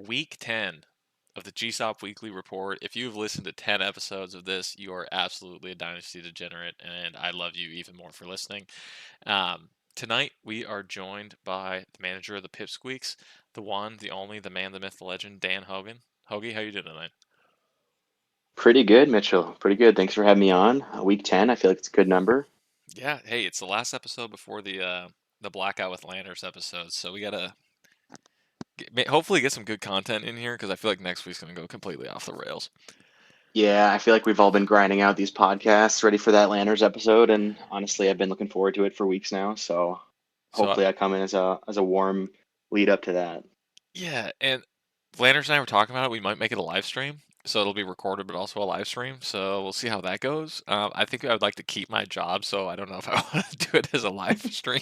Week 10 of the GSOP Weekly Report. If you've listened to 10 episodes of this, you are absolutely a Dynasty degenerate, and I love you even more for listening. Tonight, we are joined by the manager of the Pipsqueaks, the one, the only, the man, the myth, the legend, Dan Hogan. Hoagie, how you doing tonight? Pretty good, Mitchell. Pretty good. Thanks for having me on. Week 10, I feel like it's a good number. Yeah, hey, it's the last episode before the Blackout with Landers episode, so we gotta hopefully get some good content in here because I feel like next week's gonna go completely off the rails. Yeah, I feel like we've all been grinding out these podcasts ready for that Landers episode, and honestly, I've been looking forward to it for weeks now. So So hopefully, I come in as a warm lead up to that. yeah, and Landers and I were talking about it. We might make it a live stream, so it'll be recorded, but also a live stream. So we'll see how that goes. I think I would like to keep my job, so I don't know if I want to do it as a live stream.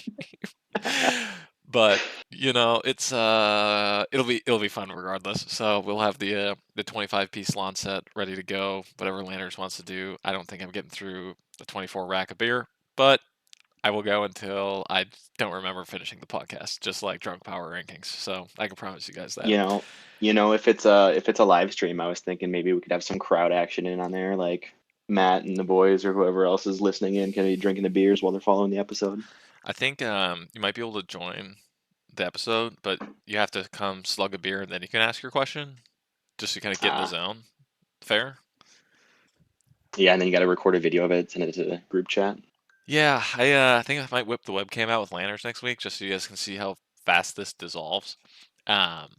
But it's it'll be fun regardless. So we'll have the 25-piece lawn set ready to go. Whatever Landers wants to do. I don't think I'm getting through the 24 rack of beer, but I will go until I don't remember finishing the podcast, just like drunk power rankings. So I can promise you guys that. You know, if it's a live stream, I was thinking maybe we could have some crowd action in on there, like Matt and the boys or whoever else is listening in can be drinking the beers while they're following the episode. I think you might be able to join the episode, but you have to come slug a beer and then you can ask your question, just to kind of get in the Uh, zone. Fair? yeah, and then you got to record a video of it, send it to the group chat. Yeah, I think I might whip the webcam out with Lanners next week, just so you guys can see how fast this dissolves. Um,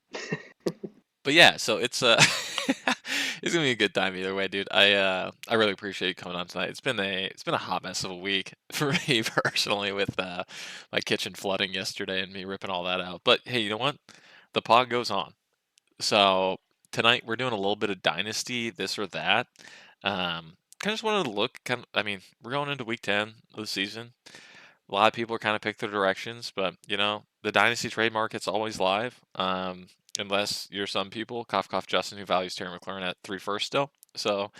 but yeah, so it's it's gonna be a good time either way, dude. I really appreciate you coming on tonight. It's been a hot mess of a week for me personally with my kitchen flooding yesterday and me ripping all that out. But hey, you know what? The pod goes on. So tonight we're doing a little bit of dynasty, this or that. Kind of just wanted to look. I mean, we're going into week 10 of the season. A lot of people are kind of picked their directions, but the dynasty trade market's always live. Unless you're some people, cough cough Justin, who values Terry McLaurin at 3 first still. So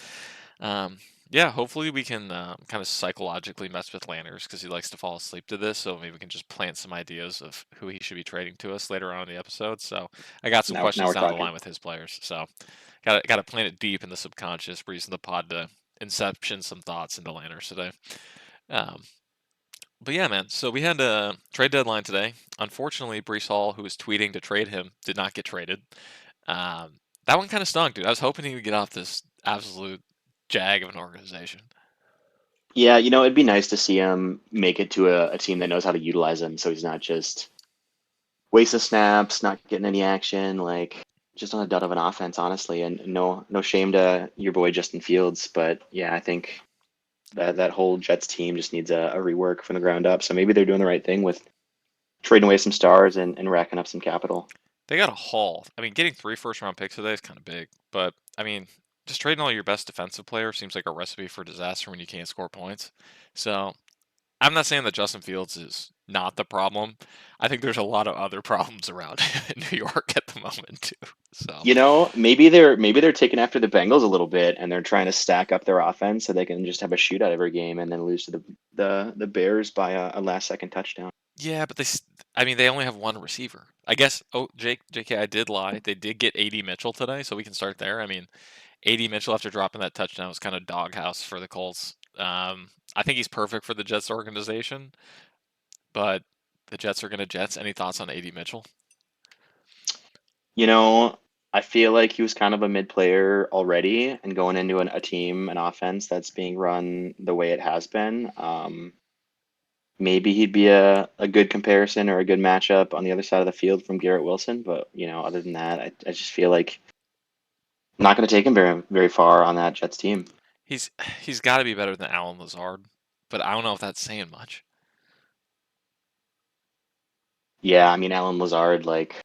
um, yeah, hopefully we can kind of psychologically mess with Landers because he likes to fall asleep to this. So maybe we can just plant some ideas of who he should be trading to us later on in the episode. So I got some Now questions we're down the talking. line with his players. So got to plant it deep in the subconscious, using the pod to inception some thoughts into Landers today. Um, but yeah, man. So we had a trade deadline today. Unfortunately, Brees Hall, who was tweeting to trade him, did not get traded. That one kind of stunk, dude. I was hoping he would get off this absolute jag of an organization. Yeah, it'd be nice to see him make it to a team that knows how to utilize him, so he's not just wasting snaps, not getting any action, like just on a dud of an offense, honestly. And no shame to your boy Justin Fields, but yeah, I think that whole Jets team just needs a rework from the ground up. So maybe they're doing the right thing with trading away some stars and racking up some capital. They got a haul. I mean, getting 3 first-round picks today is kind of big, but I mean, just trading all your best defensive players seems like a recipe for disaster when you can't score points. So I'm not saying that Justin Fields is not the problem. I think there's a lot of other problems around in New York at the moment too. So Maybe they're taking after the Bengals a little bit and they're trying to stack up their offense so they can just have a shootout every game and then lose to the Bears by a last second touchdown. yeah, but I mean, they only have one receiver. I guess. Oh, JK, I did lie. They did get AD Mitchell today, so we can start there. I mean, AD Mitchell after dropping that touchdown was kind of doghouse for the Colts. I think he's perfect for the Jets organization, but the Jets are going to Jets. Any thoughts on AD Mitchell? You know, I feel like he was kind of a mid player already, and going into a team, an offense that's being run the way it has been, maybe he'd be a good comparison or a good matchup on the other side of the field from Garrett Wilson. But other than that, I just feel like I'm not going to take him very far on that Jets team. He's he's got to be better than Alan Lazard, but I don't know if that's saying much. Yeah, I mean Alan Lazard, like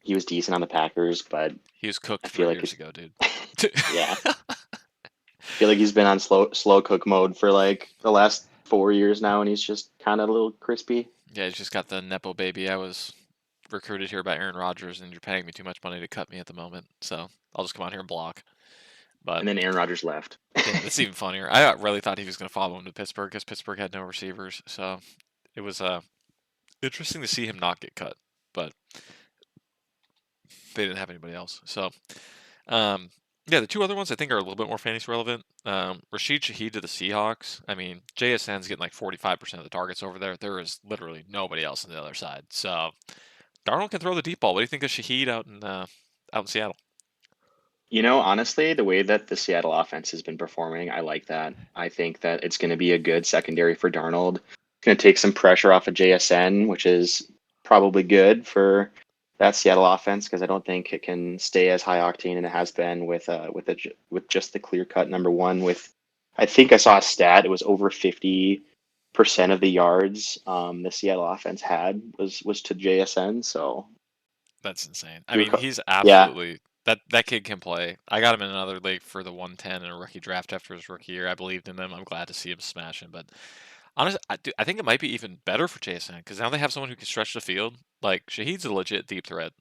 he was decent on the Packers, but He was cooked I feel 3 years like ago, dude. yeah, I feel like he's been on slow cook mode for like the last 4 years now, and he's just kind of a little crispy. Yeah, he's just got the nepo baby. I was recruited here by Aaron Rodgers, and you're paying me too much money to cut me at the moment, so I'll just come out here and block. But And then Aaron Rodgers left. yeah, that's even funnier. I really thought he was going to follow him to Pittsburgh because Pittsburgh had no receivers, so it was interesting to see him not get cut. But They didn't have anybody else. So, um, yeah, the two other ones I think are a little bit more fantasy relevant. Rashid Shaheed to the Seahawks. I mean, JSN's getting like 45% of the targets over there. There is literally nobody else on the other side. So Darnold can throw the deep ball. What do you think of Shaheed out in Seattle? Honestly, the way that the Seattle offense has been performing, I like that. I think that it's going to be a good secondary for Darnold. It's going to take some pressure off of JSN, which is probably good for that Seattle offense because I don't think it can stay as high octane and it has been with just the clear cut number one. With I think I saw a stat; it was over 50% of the yards the Seattle offense had was to JSN. So That's insane. I you're, mean, he's yeah, absolutely that kid can play. I got him in another league for the 110 in a rookie draft after his rookie year. I believed in him. I'm glad to see him smashing. But honestly, I think it might be even better for JSN because now they have someone who can stretch the field. Like Shaheed's a legit deep threat,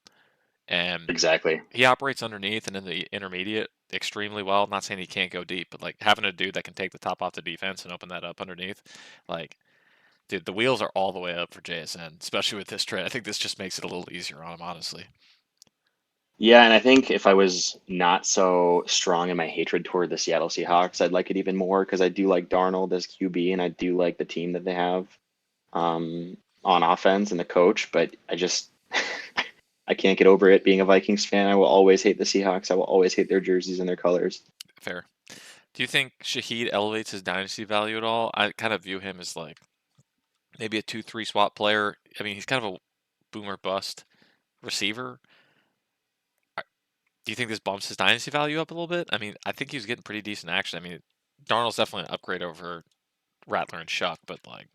and exactly. he operates underneath and in the intermediate extremely well. I'm not saying he can't go deep, but like having a dude that can take the top off the defense and open that up underneath, like dude, the wheels are all the way up for JSN, especially with this trade. I think this just makes it a little easier on him, honestly. Yeah, and I think if I was not so strong in my hatred toward the Seattle Seahawks, I'd like it even more because I do like Darnold as QB and I do like the team that they have on offense and the coach, but I just I can't get over it being a Vikings fan. I will always hate the Seahawks. I will always hate their jerseys and their colors. Fair. Do you think Shaheed elevates his dynasty value at all? I kind of view him as like maybe a 2-3 swap player. I mean, he's kind of a boomer bust receiver. Do you think this bumps his dynasty value up a little bit? I mean, I think he's getting pretty decent action. I mean, Darnold's definitely an upgrade over Rattler and Shuck, but like,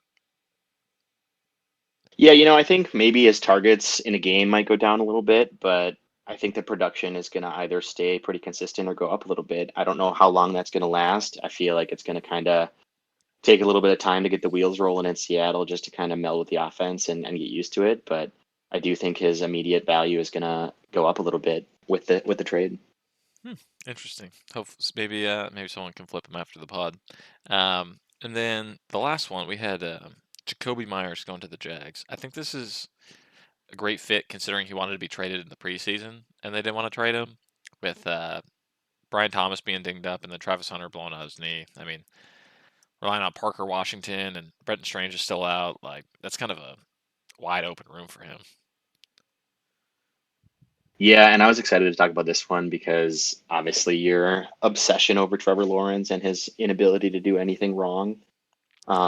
Yeah, I think maybe his targets in a game might go down a little bit, but I think the production is going to either stay pretty consistent or go up a little bit. I don't know how long that's going to last. I feel like it's going to kind of take a little bit of time to get the wheels rolling in Seattle just to kind of meld with the offense and get used to it. But I do think his immediate value is gonna go up a little bit with the trade. hmm, interesting. Hope maybe someone can flip him after the pod. And then the last one we had Jacoby Myers going to the Jags. I think this is a great fit considering he wanted to be traded in the preseason and they didn't want to trade him with Brian Thomas being dinged up and then Travis Hunter blowing out his knee. I mean, relying on Parker Washington and Brenton Strange is still out. Like that's kind of a wide open room for him. Yeah, and I was excited to talk about this one because obviously your obsession over Trevor Lawrence and his inability to do anything wrong.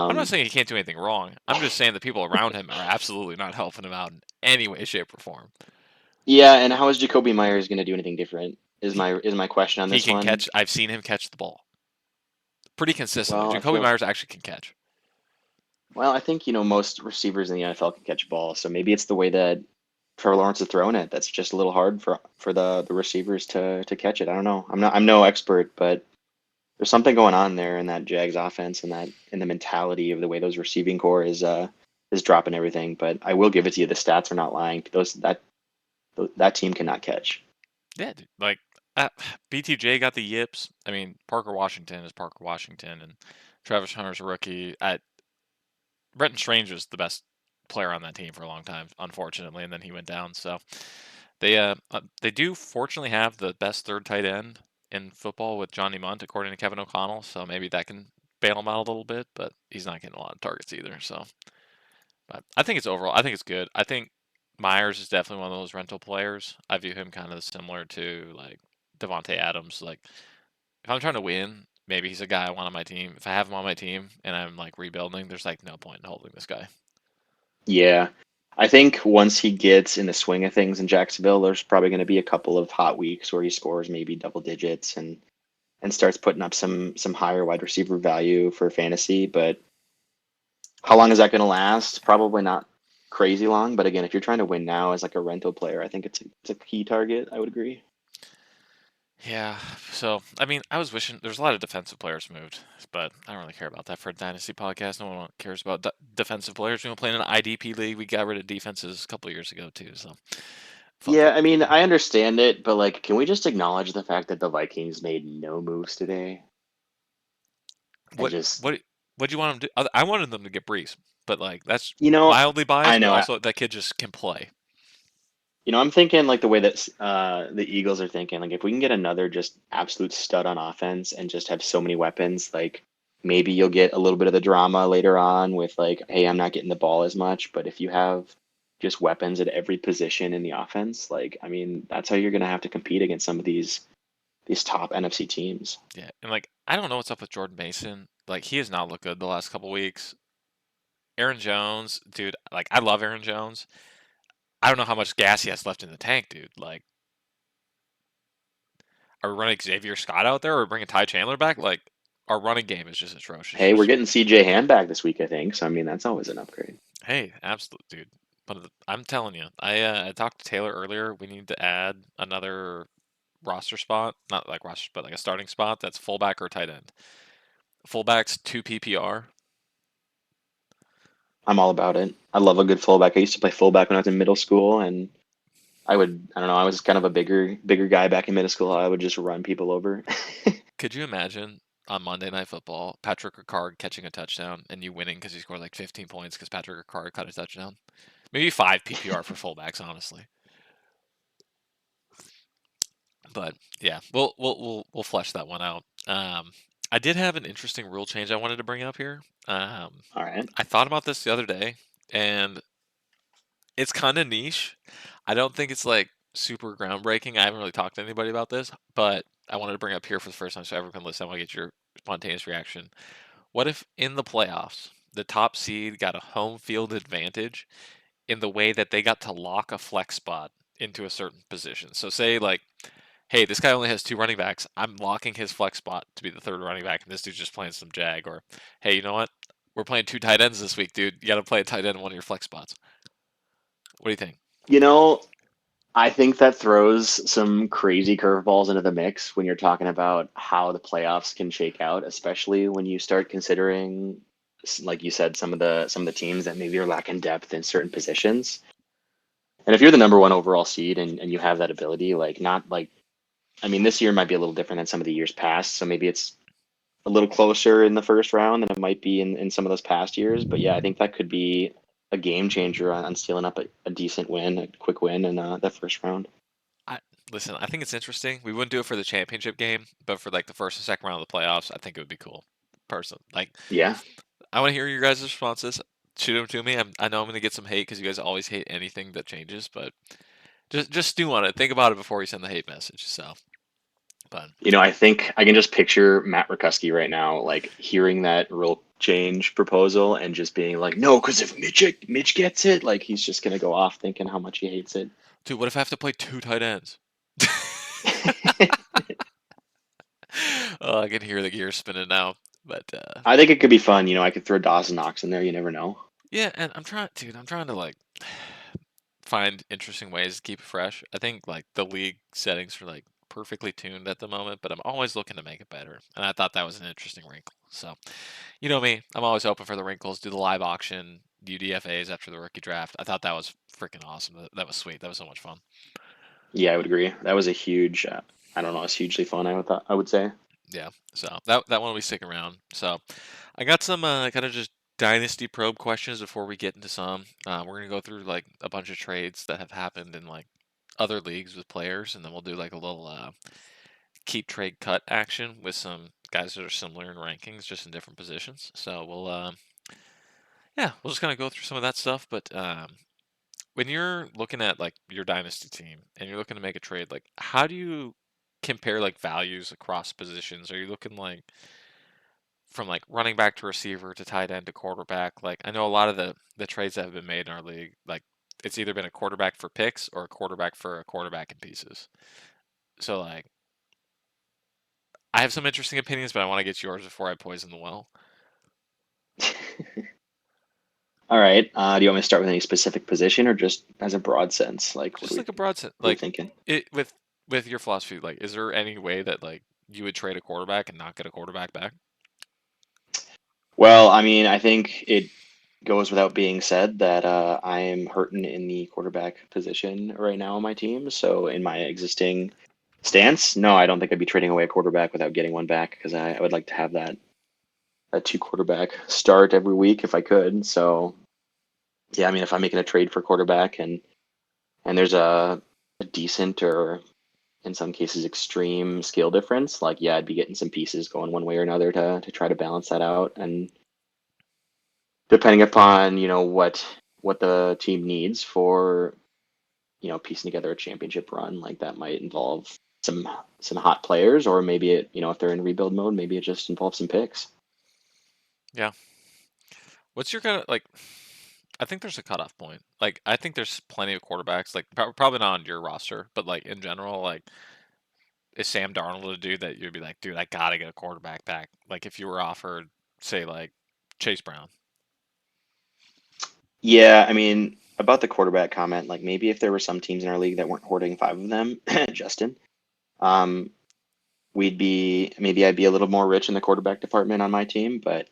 I'm not Um, saying he can't do anything wrong. I'm just saying the people around him are absolutely not helping him out in any way, shape, or form. yeah, and how is Jacoby Myers going to do anything different? Is He, my question on he this can one? catch. I've seen him catch the ball pretty consistently. Well, I Jacoby feel Myers actually can catch. I think most receivers in the NFL can catch a ball, so maybe it's the way that Trevor Lawrence is throwing it. That's just a little hard for the receivers to catch it. I don't know. I'm no expert, but there's something going on there in that Jags offense and that in the mentality of the way those receiving core is dropping everything. But I will give it to you. The stats are not lying. That team cannot catch. Yeah, dude. Like uh, BTJ got the yips. I mean, Parker Washington is Parker Washington, and Travis Hunter's a rookie. Brenton Strange was the best player on that team for a long time, unfortunately, and then he went down. So they do fortunately have the best third tight end in football with Johnny Munt, according to Kevin O'Connell. So maybe that can bail him out a little bit, but he's not getting a lot of targets either. So, but I think it's overall, I think it's good. I think Myers is definitely one of those rental players. I view him kind of similar to like Devonte Adams. Like if I'm trying to win, maybe he's a guy I want on my team. If I have him on my team and I'm like rebuilding, there's like no point in holding this guy. Yeah. I think once he gets in the swing of things in Jacksonville, there's probably going to be a couple of hot weeks where he scores maybe double digits and starts putting up some higher wide receiver value for fantasy. But how long is that going to last? Probably not crazy long. But again, if you're trying to win now as like a rental player, I think it's a key target. I would agree. Yeah, so I mean, I was wishing there's a lot of defensive players moved, but I don't really care about that for a dynasty podcast. No one cares about defensive players. We don't play in an IDP league. We got rid of defenses a couple years ago too. So fuck Yeah, it. I mean, I understand it, but like, can we just acknowledge the fact that the Vikings made no moves today and What just, what what do you want them to? I wanted them to get Brees, but like that's you know, mildly I biased, but know. also that kid just can play. I'm thinking like the way that the Eagles are thinking. Like if we can get another just absolute stud on offense and just have so many weapons, like maybe you'll get a little bit of the drama later on with like, hey, I'm not getting the ball as much. But if you have just weapons at every position in the offense, like I mean, that's how you're gonna have to compete against some of these top NFC teams. Yeah, and like I don't know what's up with Jordan Mason. Like he has not looked good the last couple weeks. Aaron Jones, dude, like I love Aaron Jones. I don't know how much gas he has left in the tank, dude. Like, are we running Xavier Scott out there or bringing Ty Chandler back? Like, our running game is just atrocious. Hey, we're Just getting CJ Ham back this week, I think. So I mean, that's always an upgrade. hey, absolute dude. But I'm telling you, I talked to Taylor earlier. We need to add another roster spot, not like roster, but like a starting spot that's fullback or tight end. Fullbacks 2 PPR. I'm all about it. I love a good fullback. I used to play fullback when I was in middle school, and I don't know, I was kind of a bigger guy back in middle school. I would just run people over. Could you imagine on Monday Night Football, Patrick Ricard catching a touchdown and you winning because he scored like 15 points because Patrick Ricard caught a touchdown? Maybe 5 PPR for fullbacks, honestly. But yeah, we'll flesh that one out. I did have an interesting rule change I wanted to bring up here. All right. I thought about this the other day, and it's kind of niche. I don't think it's like super groundbreaking. I haven't really talked to anybody about this, but I wanted to bring it up here for the first time so everyone can listen. I want to get your spontaneous reaction. What if in the playoffs, the top seed got a home field advantage in the way that they got to lock a flex spot into a certain position? So say like, hey, this guy only has two running backs. I'm locking his flex spot to be the third running back, and this dude's just playing some jag. Or, hey, you know what? We're playing two tight ends this week, dude. You got to play a tight end in one of your flex spots. What do you think? You know, I think that throws some crazy curveballs into the mix when you're talking about how the playoffs can shake out, especially when you start considering, like you said, some of the teams that maybe are lacking depth in certain positions. And if you're the number one overall seed and you have that ability, like not like I mean, this year might be a little different than some of the years past, so maybe it's a little closer in the first round than it might be in some of those past years. But yeah, I think that could be a game changer on stealing up a decent win, a quick win in that first round. I listen. I think it's interesting. We wouldn't do it for the championship game, but for like the first and second round of the playoffs, I think it would be cool. Person, like Yeah. I want to hear your guys' responses. Shoot them to me. I know I'm going to get some hate because you guys always hate anything that changes, but just stew on it. Think about it before you send the hate message. So, but I think I can just picture Matt Rikuski right now, like hearing that rule change proposal and just being like, no, because if Mitch gets it, like he's just gonna go off thinking how much he hates it. dude, what if I have to play two tight ends? Oh, I can hear the gears spinning now. But I think it could be fun. I could throw Dawson Knox in there. You never know. yeah, and I'm trying, dude. I'm trying to like find interesting ways to keep it fresh. I think like the league settings are like perfectly tuned at the moment, but I'm always looking to make it better. And I thought that was an interesting wrinkle. So, you know me, I'm always open for the wrinkles. Do the live auction, UDFAs after the rookie draft. I thought that was freaking awesome. That was sweet. That was so much fun. Yeah, I would agree. That was a huge. I don't know. It's hugely fun. I would say. Yeah. So that one will be sticking around. So I got some kind of just dynasty probe questions before we get into some. We're gonna go through like a bunch of trades that have happened in like other leagues with players, and then we'll do like a little keep trade cut action with some guys that are similar in rankings, just in different positions. So yeah, we'll just kind of go through some of that stuff. But when you're looking at like your dynasty team and you're looking to make a trade, like how do you compare like values across positions? Are you looking like from like running back to receiver to tight end to quarterback? Like I know a lot of the trades that have been made in our league, like it's either been a quarterback for picks or a quarterback for a quarterback in pieces. So like I have some interesting opinions, but I want to get yours before I poison the well. All right. Do you want me to start with any specific position or just as a broad sense? Like, Just like a broad sense, what are we like thinking? it with your philosophy, like is there any way that like you would trade a quarterback and not get a quarterback back? Well, I mean, I think it goes without being said that I am hurting in the quarterback position right now on my team. So, in my existing stance, no, I don't think I'd be trading away a quarterback without getting one back because I would like to have that two quarterback start every week if I could. So, yeah, I mean, if I'm making a trade for quarterback and and there's a decent or in some cases extreme skill difference, like yeah, I'd be getting some pieces going one way or another to try to balance that out. And depending upon, what the team needs for, piecing together a championship run, like that might involve some hot players, or maybe it, if they're in rebuild mode, maybe it just involves some picks. Yeah. What's your kind of like? I think there's a cutoff point. Like, I think there's plenty of quarterbacks, like probably not on your roster, but like in general, like is Sam Darnold a dude that you'd be like, dude, I gotta get a quarterback back? Like, if you were offered, say, like Chase Brown. Yeah, I mean, about the quarterback comment, like maybe if there were some teams in our league that weren't hoarding five of them, Justin, um, maybe I'd be a little more rich in the quarterback department on my team. But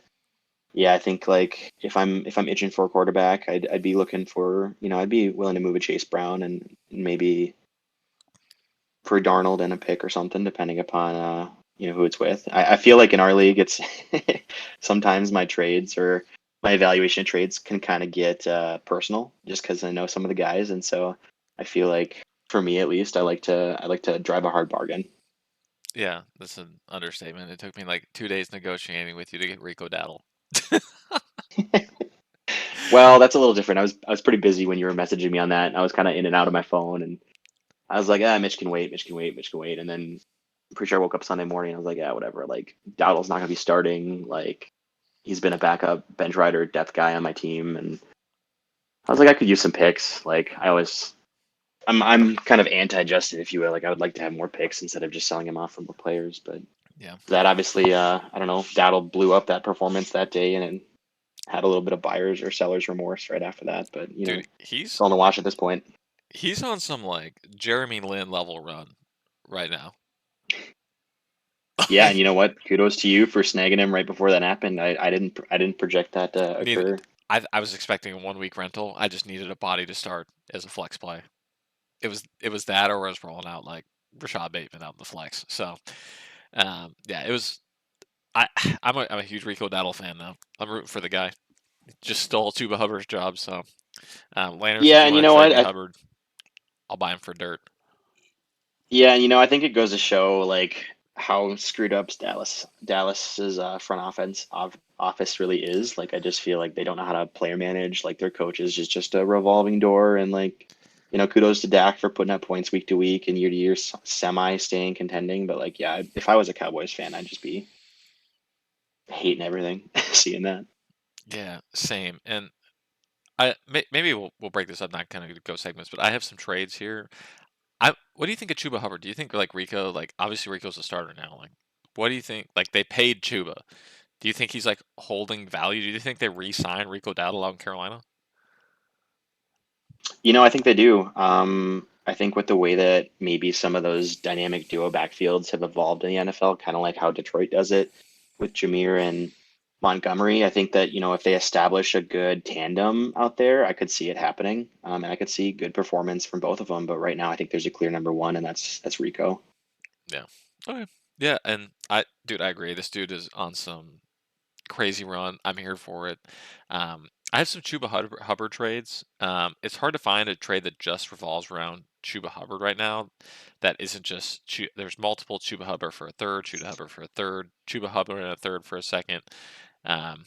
yeah, I think like if I'm itching for a quarterback, I'd be looking for, I'd be willing to move a Chase Brown and maybe for Darnold and a pick or something, depending upon who it's with. I feel like in our league, it's sometimes my trades or my evaluation of trades can kind of get personal just because I know some of the guys, and so I feel like for me at least, I like to drive a hard bargain. Yeah, that's an understatement. It took me like 2 days negotiating with you to get Rico Daddle. Well, that's a little different. I was pretty busy when you were messaging me on that. I was kind of in and out of my phone, and I was like, Mitch can wait, Mitch can wait, Mitch can wait. And then I'm pretty sure I woke up Sunday morning. I was like, yeah, whatever. Like Dowdle's not gonna be starting. Like he's been a backup bench rider, depth guy on my team, and I was like, I could use some picks. Like I'm kind of anti-Justin, if you will. Like I would like to have more picks instead of just selling him off for more players. But Yeah, that obviously, I don't know, Dowdle blew up that performance that day, and it had a little bit of buyers or sellers remorse right after that. But dude, it's all in the wash at this point. he's on some like Jeremy Lin level run right now. Yeah, and you know Like, what? Kudos to you for snagging him right before that happened. I didn't project that to neither. occur. I was expecting a 1 week rental. I just needed a body to start as a flex play. It was that, or I was rolling out like Rashad Bateman out in the flex. So yeah, it was. I I'm a huge Rico Dowdle fan though. I'm rooting for the guy. Just stole Tuba Hubbard's job. So Lanners, if Yeah, you and you want to know trade what? me Hubbard, I'll buy him for dirt. Yeah, I think it goes to show like how screwed up Dallas's front office really is. Like I just feel like they don't know how to player manage. Like their coach is just a revolving door, and like kudos to Dak for putting up points week to week and year to year, semi staying contending. But like, yeah, if I was a Cowboys fan, I'd just be hating everything seeing that. Yeah, same. And maybe we'll break this up, not kind of go segments, but I have some trades here. What do you think of Chuba Hubbard? Do you think like Rico, like obviously Rico's a starter now, like what do you think? Like they paid Chuba. Do you think he's like holding value? Do you think they re-signed Rico Dowdle out in Carolina? I think they do. I think with the way that maybe some of those dynamic duo backfields have evolved in the NFL, kind of like how Detroit does it with Jameer and Montgomery, I think that, if they establish a good tandem out there, I could see it happening. And I could see good performance from both of them. But right now, I think there's a clear number one, and that's Rico. Yeah. Okay. Yeah, and dude, I agree. This dude is on some crazy run. I'm here for it. I have some Hubbard trades. It's hard to find a trade that just revolves around Chuba Hubbard right now. That isn't just there's multiple Chuba Hubbard for a third, Chuba Hubbard for a third, Chuba Hubbard and a third for a second. Um,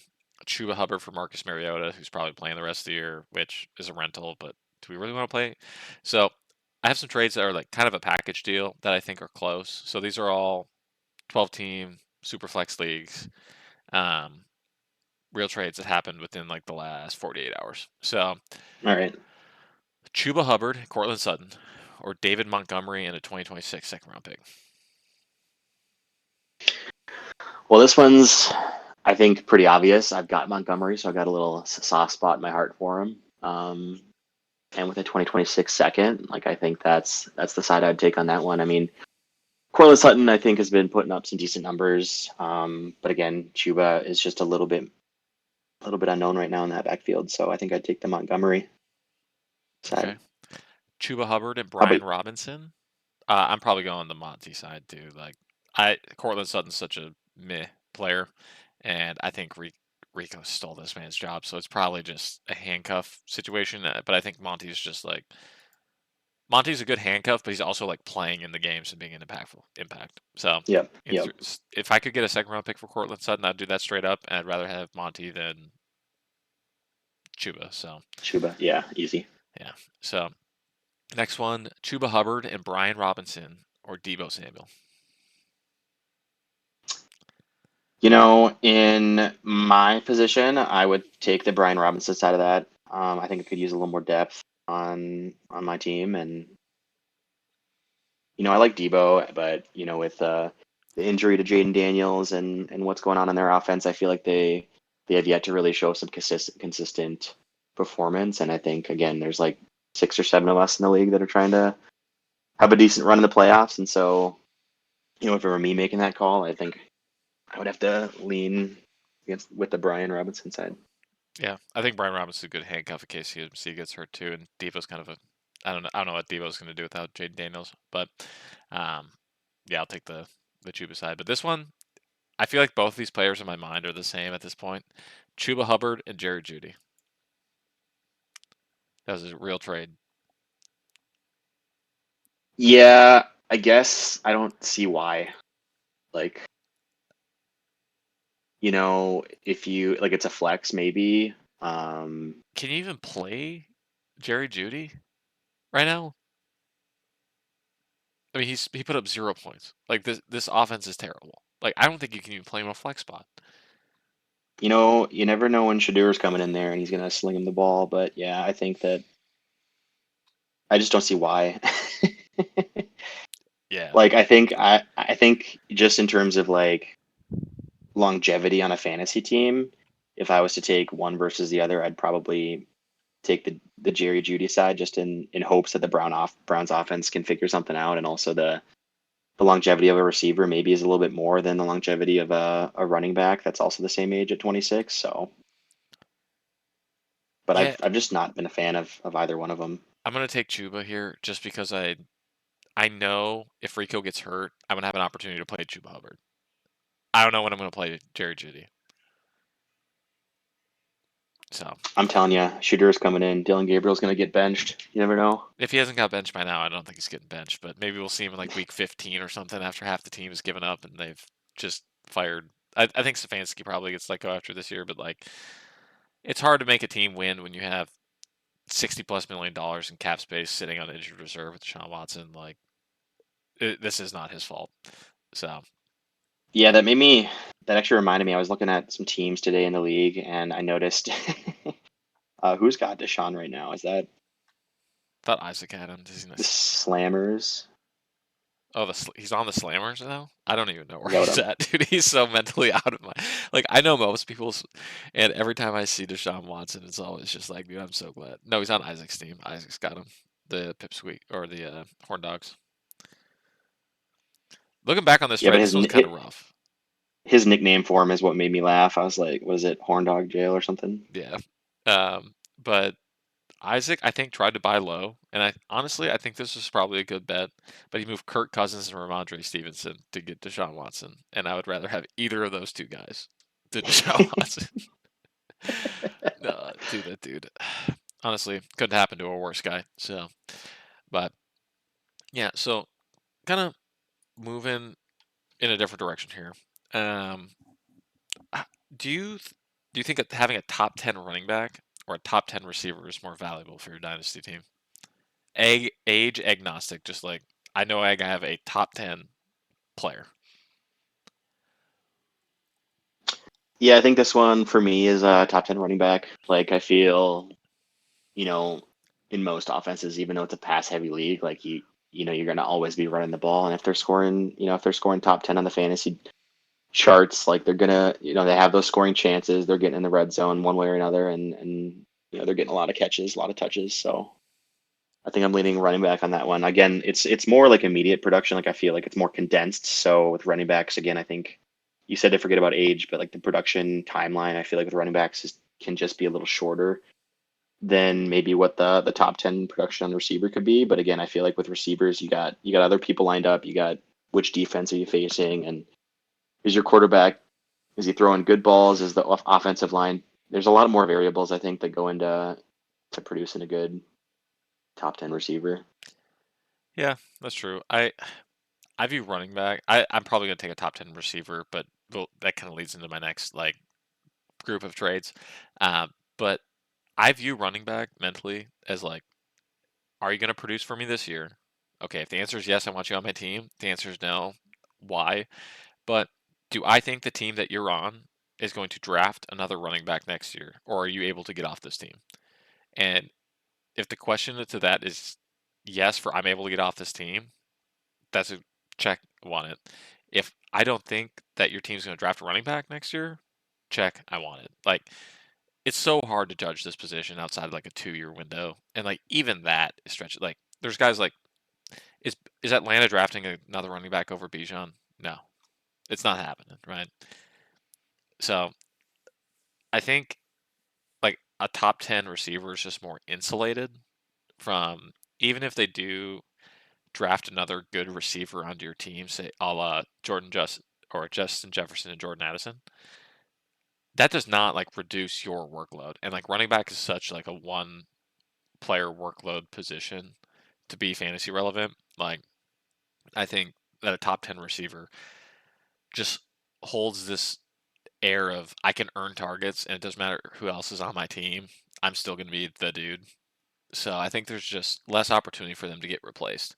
Chuba Hubbard for Marcus Mariota, who's probably playing the rest of the year, which is a rental, but do we really want to play? So I have some trades that are like kind of a package deal that I think are close. So these are all 12 team super flex leagues. Um, Real trades that happened within like the last 48 hours. So All right. Chuba Hubbard, Cortland Sutton, or David Montgomery and a 2026 second round pick. Well, this one's, I think, pretty obvious. I've got Montgomery, so I got a little soft spot in my heart for him. And with a 2026 second, like I think that's the side I'd take on that one. I mean, Corliss Hutton, I think, has been putting up some decent numbers. But again, Chuba is just a little bit unknown right now in that backfield. So I think I'd take the Montgomery Okay. side. Chuba Hubbard and How about Brian Robinson. I'm probably going the Monty side too. Like Cortland Sutton's such a meh player, and I think Rico stole this man's job, so it's probably just a handcuff situation. But I think Monty's just like Monty's a good handcuff, but he's also like playing in the games and being an impactful impact. So Yep. Yep. if I could get a second round pick for Cortland Sutton, I'd do that straight up, and I'd rather have Monty than Chuba. So Chuba. Yeah. Easy. yeah. So next one, Chuba Hubbard and Brian Robinson or Debo Samuel. In my position, I would take the Brian Robinson side of that. I think I could use a little more depth on my team, and I like Debo, but with the injury to Jaden Daniels and what's going on in their offense, I feel like they have yet to really show some consistent performance. And I think again, there's like 6 or 7 of us in the league that are trying to have a decent run in the playoffs, and so if it were me making that call, I think I would have to lean against with the Brian Robinson side. Yeah, I think Brian Robinson's a good handcuff in case CMC gets hurt too, and Devo's kind of a I don't know what Devo's going to do without Jaden Daniels, but um, yeah, I'll take the Chuba side. But this one, I feel like both of these players in my mind are the same at this point. Chuba Hubbard and Jerry Judy. That was a real trade. Yeah, I guess I don't see why. Like, if you like, it's a flex maybe. Can you even play Jerry Judy right now? I mean, he put up 0 points. Like this offense is terrible. Like I don't think you can even play him a flex spot. You never know when Shadur's coming in there and he's gonna sling him the ball, but yeah, I think that I just don't see why. Yeah, Like, I think just in terms of like longevity on a fantasy team, if I was to take one versus the other, I'd probably take the Jerry Judy side just in hopes that the Browns offense can figure something out, and also the longevity of a receiver maybe is a little bit more than the longevity of a running back that's also the same age at 26. So, but yeah. I've just not been a fan of either one of them. I'm gonna take Chuba here just because I know if Rico gets hurt, I'm gonna have an opportunity to play Chuba Hubbard. I don't know when I'm gonna play Jerry Judy. So I'm telling you, Shooter's coming in. Dylan Gabriel's going to get benched. You never know. if he hasn't got benched by now, I don't think he's getting benched. But maybe we'll see him in like week 15 or something after half the team has given up and they've just fired. I think Stefanski probably gets let go after this year, but like it's hard to make a team win when you have $60+ million in cap space sitting on injured reserve with Deshaun Watson. Like this is not his fault. So Yeah, that actually reminded me. I was looking at some teams today in the league, and I noticed who's got Deshaun right now? Is that I thought Isaac had him. Does he the not? Slammers? Oh, he's on the Slammers now. I don't even know where Is that what he's I'm? at, dude. He's so mentally out of my. Like I know most people's, and every time I see Deshaun Watson, it's always just like, dude, I'm so glad. No, he's on Isaac's team. Isaac's got him. The Pipsqueak or the Horn Dogs. Looking back on this Yeah, trade, but this one's kind of rough. his nickname for him is what made me laugh. I was like, was it Horn Dog Jail or something? Yeah, but Isaac, I think, tried to buy low, and I think this was probably a good bet. But he moved Kirk Cousins and Ramondre Stevenson to get Deshaun Watson, and I would rather have either of those two guys than Deshaun Watson. Dude, that dude. Honestly, couldn't happen to a worse guy. So, but yeah, so kind of moving in a different direction here. Um, do you do you think that having a top 10 running back or a top 10 receiver is more valuable for your dynasty team? Age agnostic, just like I know I have a top 10 player. Yeah, I think this one for me is a top 10 running back. Like, I feel, you know, in most offenses, even though it's a pass heavy league, like you're going to always be running the ball. And if they're scoring top 10 on the fantasy charts, like they're gonna, they have those scoring chances. They're getting in the red zone one way or another, and they're getting a lot of catches, a lot of touches. So I think I'm leaning running back on that one. Again, it's more like immediate production. Like I feel like it's more condensed. So with running backs, again, I think you said to forget about age, but like the production timeline, I feel like with running backs can just be a little shorter than maybe what the top 10 production on the receiver could be. But again, I feel like with receivers, you got other people lined up. You got which defense are you facing, and is your quarterback, is he throwing good balls? Is the offensive line? There's a lot more variables I think that go into producing a good top 10 receiver. Yeah, that's true. I view running back. I'm probably gonna take a top 10 receiver, but that kind of leads into my next like group of trades. But I view running back mentally as like, are you gonna produce for me this year? Okay, if the answer is yes, I want you on my team. If the answer is no, why? But do I think the team that you're on is going to draft another running back next year, or are you able to get off this team? And if the question to that is yes, for I'm able to get off this team, that's a check want it. If I don't think that your team's going to draft a running back next year, check I want it. Like it's so hard to judge this position outside of like a 2 year window, and like even that is stretched. Like there's guys like is is Atlanta drafting another running back over Bijan? No, it's not happening, right? So I think like a top 10 receiver is just more insulated from even if they do draft another good receiver onto your team, say a la Jordan Just or Justin Jefferson and Jordan Addison, that does not like reduce your workload. And like running back is such like a one player workload position to be fantasy relevant. Like I think that a top 10 receiver just holds this air of I can earn targets and it doesn't matter who else is on my team. I'm still going to be the dude. So I think there's just less opportunity for them to get replaced.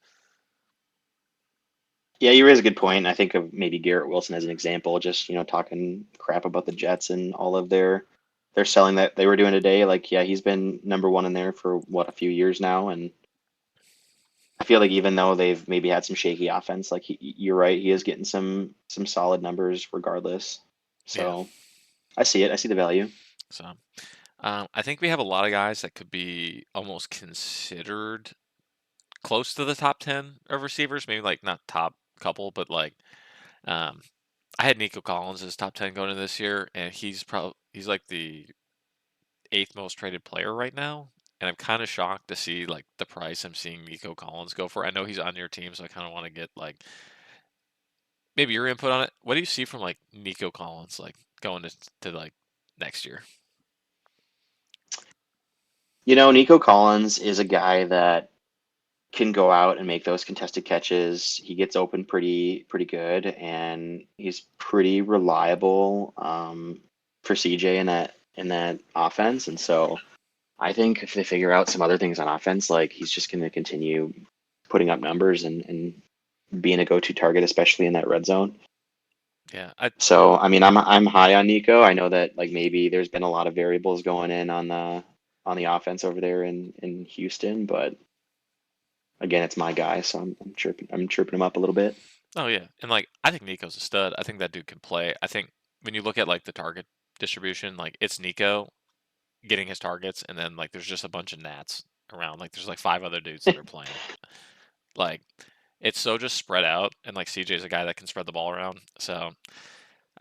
Yeah, you raise a good point. I think of maybe Garrett Wilson as an example, just talking crap about the Jets and all of their selling that they were doing today. Like, yeah, he's been number one in there for what, a few years now, and I feel like even though they've maybe had some shaky offense, like you're right, he is getting some solid numbers regardless. Yeah. So I see it. I see the value. So I think we have a lot of guys that could be almost considered close to the top 10 of receivers. Maybe like not top couple, but like um, I had Nico Collins as top 10 going into this year, and he's like the eighth most traded player right now. And I'm kind of shocked to see like the price I'm seeing Nico Collins go for. I know he's on your team, so I kind of want to get like maybe your input on it. What do you see from like Nico Collins like going to like next year? Nico Collins is a guy that can go out and make those contested catches. He gets open pretty good, and he's pretty reliable for CJ in that offense. And so I think if they figure out some other things on offense, like he's just going to continue putting up numbers and being a go-to target, especially in that red zone. Yeah, I So I mean, I'm high on Nico. I know that like maybe there's been a lot of variables going in on the offense over there in Houston, but again, it's my guy, so I'm chirping him up a little bit. Oh yeah, and like I think Nico's a stud. I think that dude can play. I think when you look at like the target distribution, like it's Nico getting his targets, and then like there's just a bunch of gnats around. Like there's like five other dudes that are playing. Like it's so just spread out, and like CJ's a guy that can spread the ball around. So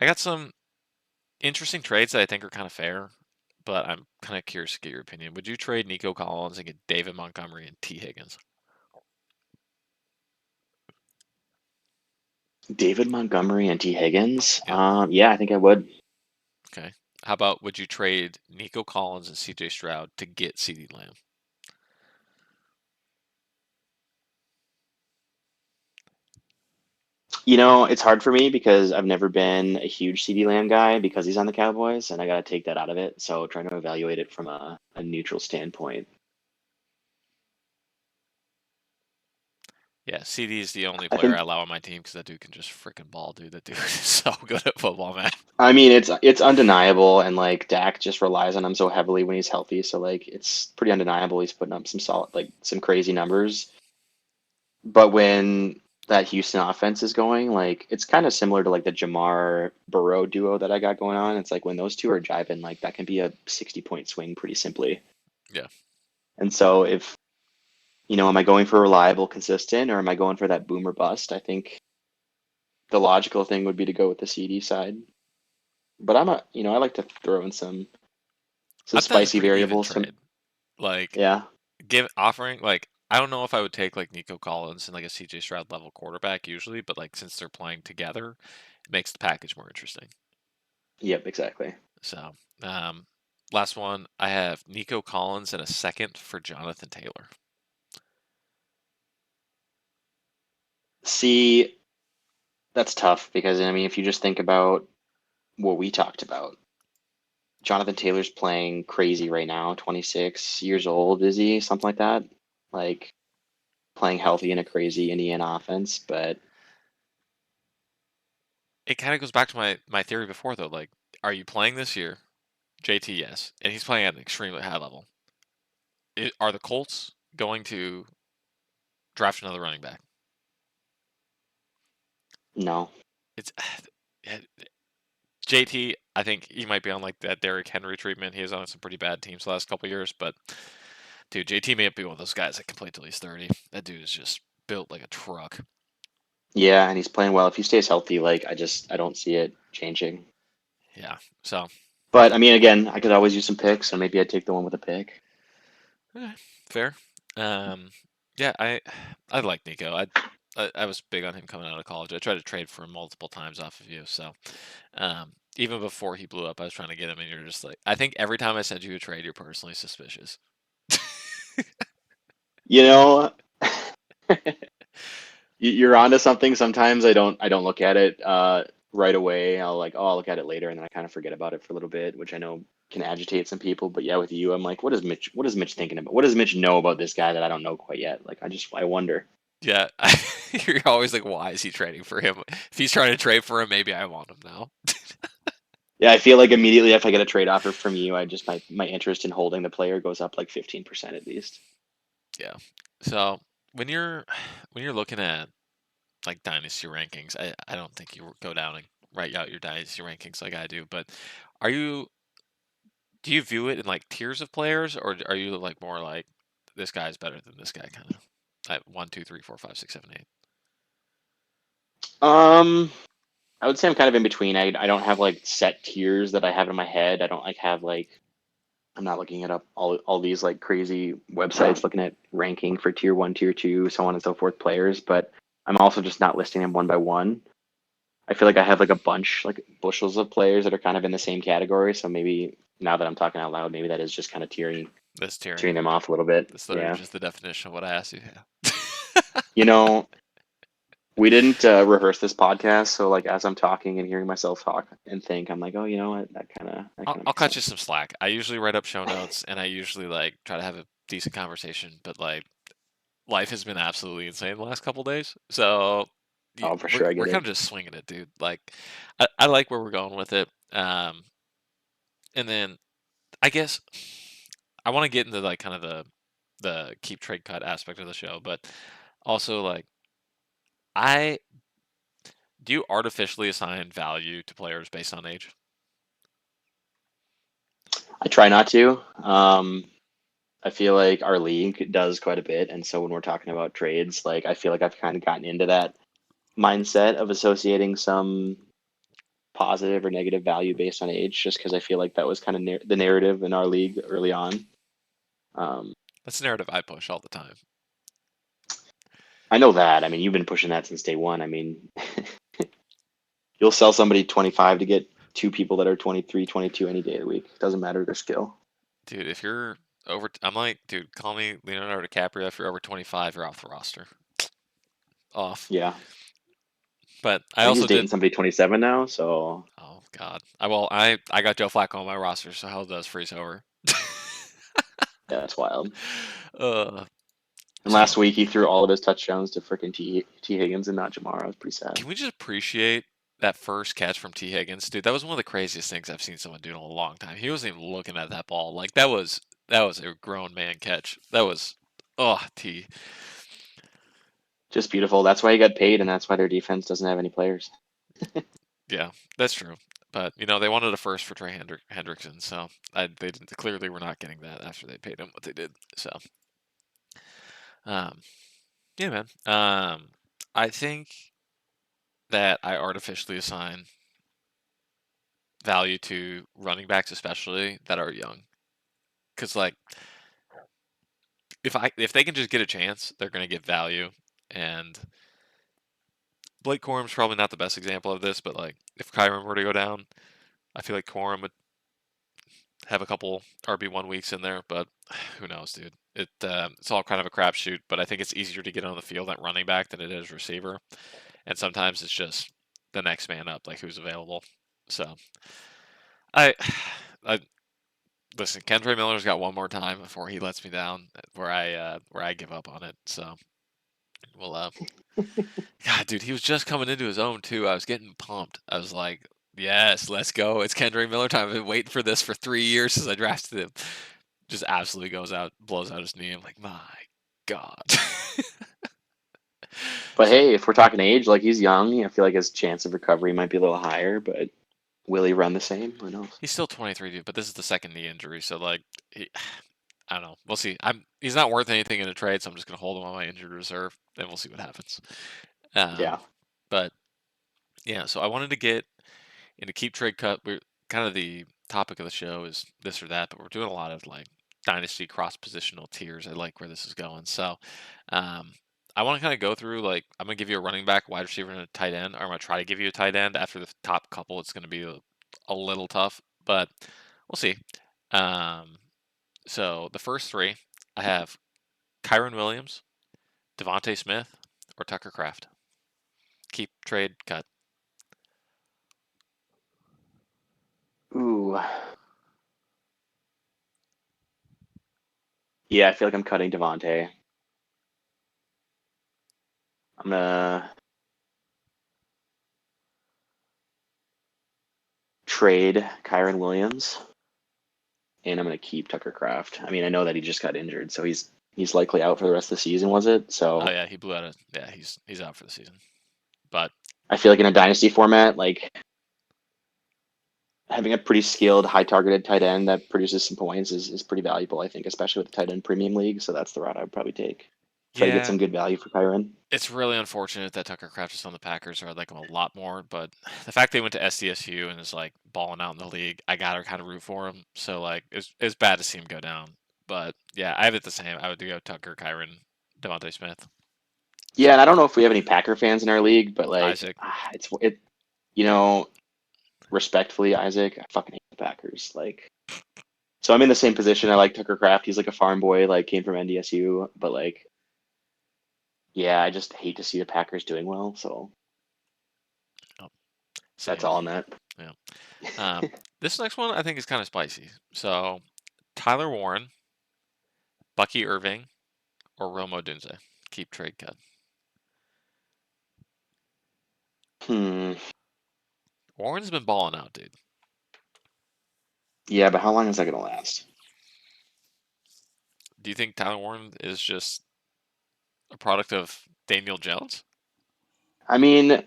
I got some interesting trades that I think are kind of fair, but I'm kind of curious to get your opinion. Would you trade Nico Collins and get David Montgomery and T Higgins? David Montgomery and T. Higgins. Yep. Yeah, I think I would. Okay. How about would you trade Nico Collins and CJ Stroud to get CeeDee Lamb? It's hard for me because I've never been a huge CD Lamb guy because he's on the Cowboys, and I got to take that out of it. So trying to evaluate it from a neutral standpoint. Yeah, CD is the only I player I think, allow on my team because that dude can just freaking ball, dude. That dude is so good at football, man. I mean, it's undeniable, and like Dak just relies on him so heavily when he's healthy. So like, it's pretty undeniable he's putting up some solid, like some crazy numbers. But when that Houston offense is going, like it's kind of similar to like the Jamar Burrow duo that I got going on. It's like when those two are jiving, like that can be a 60-point swing pretty simply. Yeah, And so if, am I going for reliable, consistent, or am I going for that boomer bust? I think the logical thing would be to go with the CD side. But I like to throw in some I thought it was a spicy pretty even variables. trade. Like, Yeah. give offering like I don't know if I would take like Nico Collins and like a CJ Stroud level quarterback usually, but like since they're playing together, it makes the package more interesting. Yep, exactly. So, um, last one, I have Nico Collins and a second for Jonathan Taylor. See, that's tough because I mean, if you just think about what we talked about, Jonathan Taylor's playing crazy right now, 26 years old, is he? Something like that. Like playing healthy in a crazy Indiana offense, but It kind of goes back to my theory before though. Like, are you playing this year? JT, yes, and he's playing at an extremely high level. Are the Colts going to draft another running back? no. It's JT. I think he might be on like that Derrick Henry treatment. He was on some pretty bad teams the last couple of years, but dude, JT may be one of those guys that can play till he's 30. That dude is just built like a truck. Yeah, and he's playing well. If he stays healthy, like I don't see it changing. Yeah. So But I mean, again, I could always use some picks, and maybe I'd take the one with a pick. fair. Um, yeah, I like Nico. I was big on him coming out of college. I tried to trade for him multiple times off of you. So even before he blew up, I was trying to get him, and you're just like, I think every time I send you a trade, you're personally suspicious. You know, you're onto something. Sometimes I don't look at it right away. I'll look at it later, and then I kind of forget about it for a little bit, which I know can agitate some people. But yeah, with you, I'm like, what is Mitch thinking about? What does Mitch know about this guy that I don't know quite yet? Like I wonder. Yeah, you're always like, why is he trading for him? If he's trying to trade for him, maybe I want him now. Yeah, I feel like immediately if I get a trade offer from you, I just my interest in holding the player goes up like 15% at least. Yeah. So when you're when you're looking at like dynasty rankings, I don't think you go down and write out your dynasty rankings like I do, but are you do you view it in like tiers of players, or are you like more like this guy's better than this guy kind of at 1, 2, 3, 4, 5, 6, 7, 8? Um, I would say I'm kind of in between. I don't have like set tiers that I have in my head. I don't like have like I'm not looking it up all these like crazy websites looking at ranking for tier one, tier two, so on and so forth players, but I'm also just not listing them one by one. I feel like I have like a bunch, like bushels of players that are kind of in the same category. So maybe now that I'm talking out loud, maybe that is just kind of This tiering. tearing them off a little bit. That's literally Yeah. just the definition of what I asked you. Yeah. You know, we didn't rehearse this podcast, so like as I'm talking and hearing myself talk and think, I'm like, oh, you know what? That kind of I'll makes cut you sense. some slack. I usually write up show notes and I usually like try to have a decent conversation, but like life has been absolutely insane the last couple days. So Oh, for we're sure, I we're get kind it. of just swinging it, dude. Like I like where we're going with it. And then I guess I want to get into like kind of the keep trade cut aspect of the show, but also like I do you artificially assign value to players based on age? I try not to. I feel like our league does quite a bit, and so when we're talking about trades, like I feel like I've kind of gotten into that mindset of associating some positive or negative value based on age, just because I feel like that was kind of the narrative in our league early on. Um, That's the narrative I push all the time. I know that. I mean, you've been pushing that since day one. I mean, you'll sell somebody 25 to get two people that are 23, 22 any day of the week. Doesn't matter their skill. Dude, if you're I'm like, dude, call me Leonardo DiCaprio. If you're over 25, you're off the roster. Off. Yeah. But I I think he's also did. dating somebody 27 now, so Oh God. I got Joe Flacco on my roster, so how does freeze over? yeah, that's wild. uh, And last so week he threw all of his touchdowns to freaking T Higgins and not Jamar. It was pretty sad. can we just appreciate that first catch from T Higgins, dude? That was one of the craziest things I've seen someone do in a long time. He wasn't even looking at that ball. Like that was a grown man catch. That was T. Just beautiful. That's why he got paid, and that's why their defense doesn't have any players. Yeah, that's true. But they wanted a first for Trey Hendrickson, so they didn't, clearly were not getting that after they paid him what they did. So, um, yeah, man. I think that I artificially assign value to running backs, especially that are young, because like if they can just get a chance, they're going to get value. And Blake Corum's probably not the best example of this, but like if Kyron were to go down, I feel like Corum would have a couple RB1 weeks in there, but who knows, dude? It's all kind of a crapshoot, but I think it's easier to get on the field at running back than it is receiver, and sometimes it's just the next man up, like who's available. So I, I listen. Kendra Miller's got one more time before he lets me down, where I give up on it. So we'll God, dude, he was just coming into his own too. I was getting pumped. I was like, "Yes, let's go! It's Kendrick Miller time. I've been waiting for this for 3 years since I drafted him." Just absolutely goes out, blows out his knee. I'm like, my God. But So hey, if we're talking age, like he's young, I feel like his chance of recovery might be a little higher. But will he run the same? Who knows? he's still 23, dude, but this is the second knee injury. So like, I don't know. We'll see. He's not worth anything in a trade, so I'm just gonna hold him on my injured reserve, and we'll see what happens. Yeah. But yeah, so I wanted to get in a keep trade cut. We're kind of the topic of the show is this or that, but we're doing a lot of like dynasty cross positional tiers. I like where this is going. So um, I want to kind of go through like I'm gonna give you a running back, wide receiver, and a tight end. Or I'm gonna try to give you a tight end. After the top couple, it's gonna be a little tough, but we'll see. Um, so the first three, I have Kyron Williams, Devontae Smith, or Tucker Kraft. Keep trade cut. Ooh. Yeah, I feel like I'm cutting Devontae. I'm gonna trade Kyron Williams, and I'm gonna keep Tucker Kraft. I mean, I know that he just got injured, so he's likely out for the rest of the season. Was it? Oh So yeah, he blew out a yeah. He's out for the season, but I feel like in a dynasty format, like having a pretty skilled, high targeted tight end that produces some points is pretty valuable, I think, especially with the tight end premium league. So that's the route I would probably take. Try to get yeah, some good value for Kyron. it's really unfortunate that Tucker Kraft is on the Packers, or I'd like him a lot more. But the fact they went to SDSU and is like balling out in the league, I gotta kind of root for him. So like, it's bad to see him go down. But yeah, I have it the same. I would go Tucker, Kyron, Devontae Smith. Yeah, So and I don't know if we have any Packer fans in our league, but like, Isaac, it, you know, respectfully, Isaac, I fucking hate the Packers. Like, so I'm in the same position. I like Tucker Kraft. He's like a farm boy, like came from NDSU, but like, yeah, I just hate to see the Packers doing well. So oh, that's same. all on that. Yeah. This next one I think is kind of spicy. So Tyler Warren, Bucky Irving, or Romo Dunze. Keep trade cut. Hmm. Warren's been balling out, dude. Yeah, but how long is that gonna last? Do you think Tyler Warren is just a product of Daniel Jones? I mean,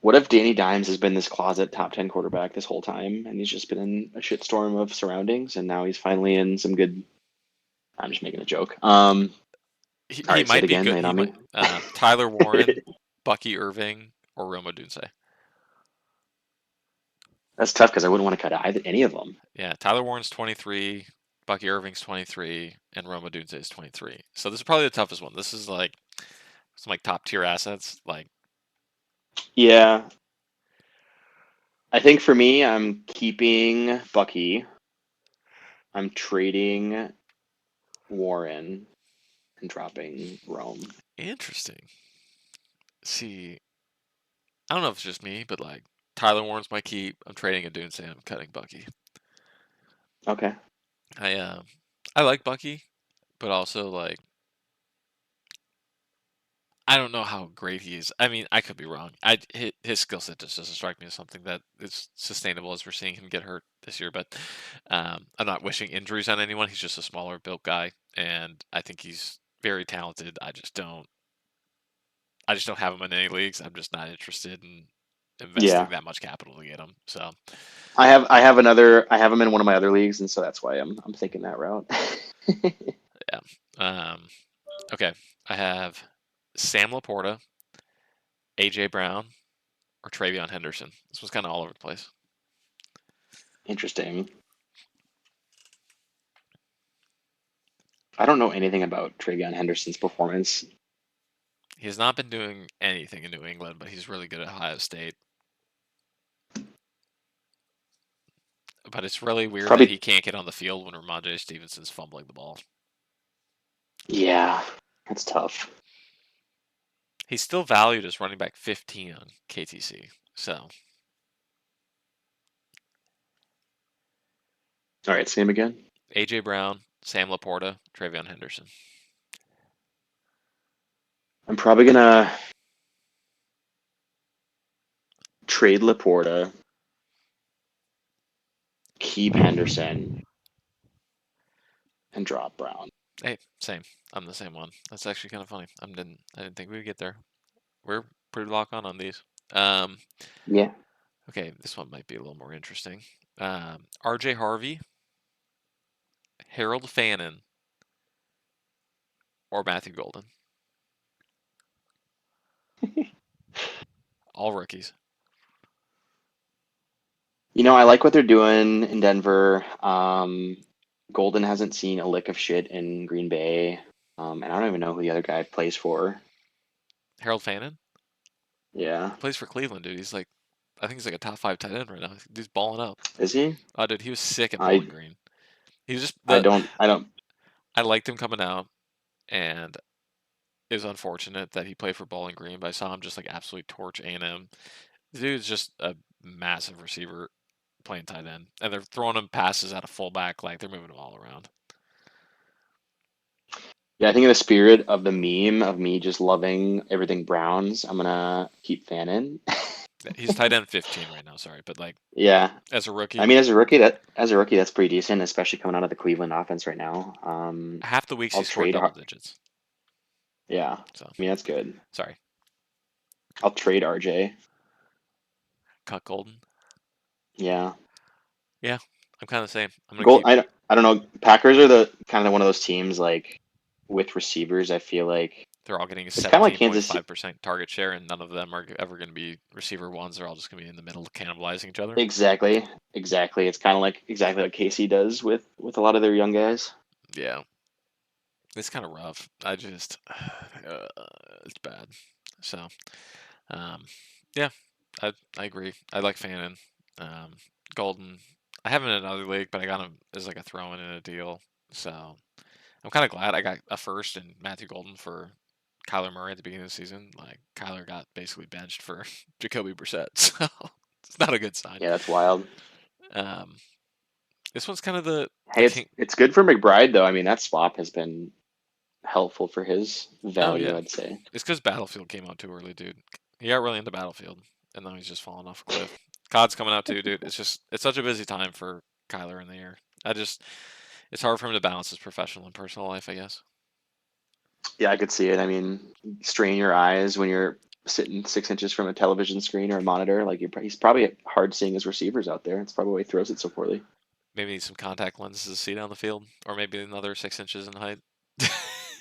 what if Danny Dimes has been this closet top 10 quarterback this whole time and he's just been in a shitstorm of surroundings and now he's finally in some good. I'm just making a joke. All He right, say it might be again. good. Lay it He on might me. Tyler Warren, Bucky Irving, or Roma Dunze. That's tough because I wouldn't want to cut either any of them. Yeah, Tyler Warren's 23, Bucky Irving's 23, and Roma Dunze is 23. So this is probably the toughest one. This is like some like top tier assets. Like Yeah, I think for me, I'm keeping Bucky. I'm trading Warren and dropping Rome. interesting. See, I don't know if it's just me, but like Tyler Warren's my keep. I'm trading a Dunze. I'm cutting Bucky. Okay. I I like Bucky, but also like I don't know how great he is. I mean, I could be wrong. His skill set just doesn't strike me as something that is sustainable as we're seeing him get hurt this year. But I'm not wishing injuries on anyone. He's just a smaller built guy, and I think he's very talented. I just don't have him in any leagues. I'm just not interested in Yeah. investing that much capital to get him. So I have him in one of my other leagues, and so that's why I'm thinking that route. yeah. Okay. I have Sam Laporta, AJ Brown, or Travion Henderson. This was kind of all over the place. Interesting. I don't know anything about Travion Henderson's performance. He has not been doing anything in New England, but he's really good at Ohio State. But it's really It's weird that probably he can't get on the field when Ramondre Stevenson's fumbling the ball. Yeah, that's tough. He's still valued as running back 15 on KTC. So All right, same again. AJ Brown, Sam Laporta, Travion Henderson. I'm probably gonna trade Laporta, keep Henderson, and drop Brown. Hey, same. I'm the same one. That's actually kind of funny. I didn't think we'd get there. We're pretty lock on these. Um, Yeah. okay, this one might be a little more interesting. RJ Harvey, Harold Fannin, or Matthew Golden. All rookies. I like what they're doing in Denver. Golden hasn't seen a lick of shit in Green Bay. And I don't even know who the other guy plays for. Harold Fannin Yeah. plays for Cleveland, dude. I think he's like a top 5 tight end right now. He's balling out. Is he? Oh, dude, he was sick at I Bowling Green. He was just I the. don't. I liked him coming out, and it was unfortunate that he played for Bowling Green, but I saw him just like absolutely torch A&M. The dude's just a massive receiver playing tight end, and they're throwing him passes out of fullback, like they're moving him all around. Yeah, I think in the spirit of the meme of me just loving everything Browns, I'm gonna keep Fannin. He's tight end 15 right now, sorry, but like Yeah. as a I rookie, mean, as a rookie, that's pretty decent, especially coming out of the Cleveland offense right now. half the weeks he I'll scored trade. double digits. Yeah, So I mean that's good. sorry, I'll trade RJ. cut Golden. Yeah, Yeah, I'm kind of the same. I'm gonna Gold. keep. I don't know. Packers are the kind of one of those teams like with receivers. I feel like They're all getting a it's kind of like Kansas. 17.5% target share, and none of them are ever going to be receiver ones. They're all just going to be in the middle, cannibalizing each other. Exactly, exactly. It's kind of like exactly what KC does with a lot of their young guys. Yeah, it's kind of rough. It's bad. So, um, yeah, I agree. I like Fannin. Um, Golden. I have him in another league, but I got him as like a throw in a deal. So I'm kind of glad I got a first and Matthew Golden for Kyler Murray at the beginning of the season. Like Kyler got basically benched for Jacoby Brissett, so it's not a good sign. Yeah, that's wild. Um, this one's kind of the Hey, it's king. it's good for McBride though. I mean, that swap has been helpful for his Oh value, yeah, I'd say. it's because Battlefield came out too early, dude. He got really into Battlefield, and now he's just falling off a cliff. COD's coming out too, dude. It's such a busy time for Kyler in the year. It's hard for him to balance his professional and personal life, I guess. Yeah, I could see it. I mean, strain your eyes when you're sitting 6 inches from a television screen or a monitor. Like he's probably hard seeing his receivers out there. It's probably why he throws it so poorly. Maybe need some contact lenses to see down the field, or maybe another 6 inches in height.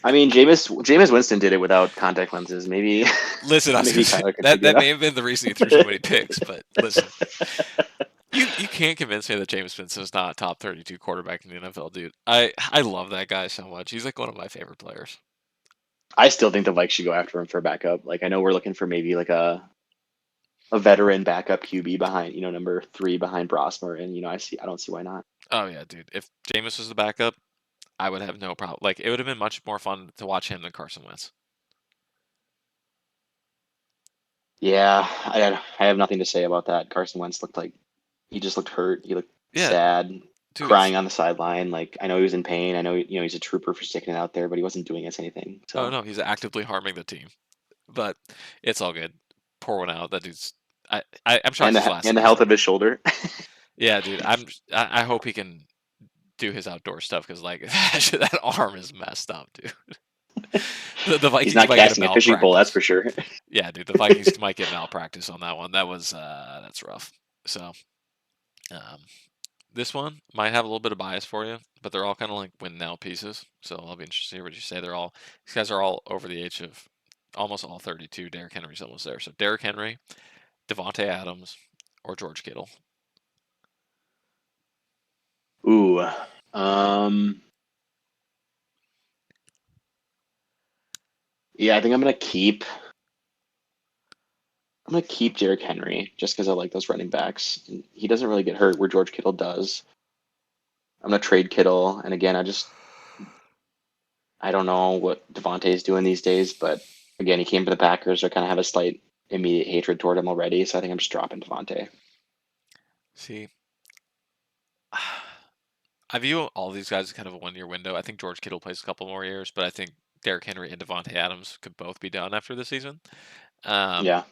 I mean, Jameis Winston did it without contact lenses. Maybe Listen, I was gonna maybe say Kyler can that figure that it may have been the reason he threw so many picks, but listen, out. you can't convince me that James Winston's not a top 32 quarterback in the NFL, dude. I love that guy so much. He's like one of my favorite players. I still think the Vikes should go after him for a backup. Like I know we're looking for maybe like a veteran backup QB behind, number 3 behind Brosmer, and I don't see why not. Oh yeah, dude. If Jameis was the backup, I would have no problem. Like it would have been much more fun to watch him than Carson Wentz. Yeah, I have nothing to say about that. Carson Wentz looked like he just looked hurt. He looked Yeah, sad, dude. crying on the sideline. Like I know he was in pain. I know he's a trooper for sticking it out there, but he wasn't doing us anything. Oh So no, he's actively harming the team. But it's all good. Pour one out. That dude's. I'm shocked and he's the and lasting the this health of long. his shoulder. Yeah, dude. I hope he can do his outdoor stuff because like that arm is messed up, dude. The He's Vikings not might get a casting a fishing pole, that's malpractice. for sure. Yeah, dude. The Vikings might get malpractice on that one. That's rough. So um, this one might have a little bit of bias for you, but they're all kind of like win now pieces. So I'll be interested to hear what you say. These guys are all over the age of almost all 32. Derrick Henry's almost there. So Derrick Henry, Devontae Adams, or George Kittle. Ooh, um, yeah, I think I'm gonna keep Derrick Henry just because I like those running backs. And he doesn't really get hurt where George Kittle does. I'm gonna trade Kittle, and again, I don't know what Devontae's doing these days, but again, he came to the Packers. I kind of have a slight immediate hatred toward him already, so I think I'm just dropping Devontae. See, I view all these guys as kind of a 1 year window. I think George Kittle plays a couple more years, but I think Derrick Henry and Devontae Adams could both be done after this season. Yeah.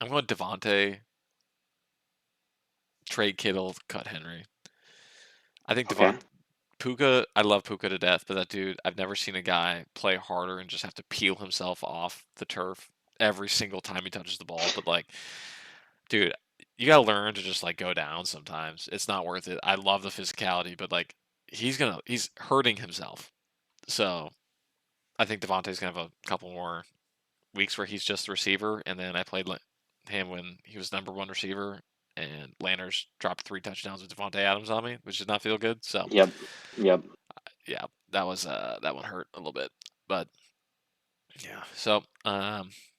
I'm going Devontae, trade Kittle, cut Henry. I think Okay. Puka, I love Puka to death, but that dude, I've never seen a guy play harder and just have to peel himself off the turf every single time he touches the ball. But like, dude, you gotta learn to just like go down sometimes. It's not worth it. I love the physicality, but like, he's hurting himself. So I think Devontae's gonna have a couple more weeks where he's just the receiver, and then I played him when he was number one receiver, and Landers dropped 3 touchdowns with Devontae Adams on me, which did not feel good. So Yep. Yep. yeah, that one hurt a little bit, but yeah. So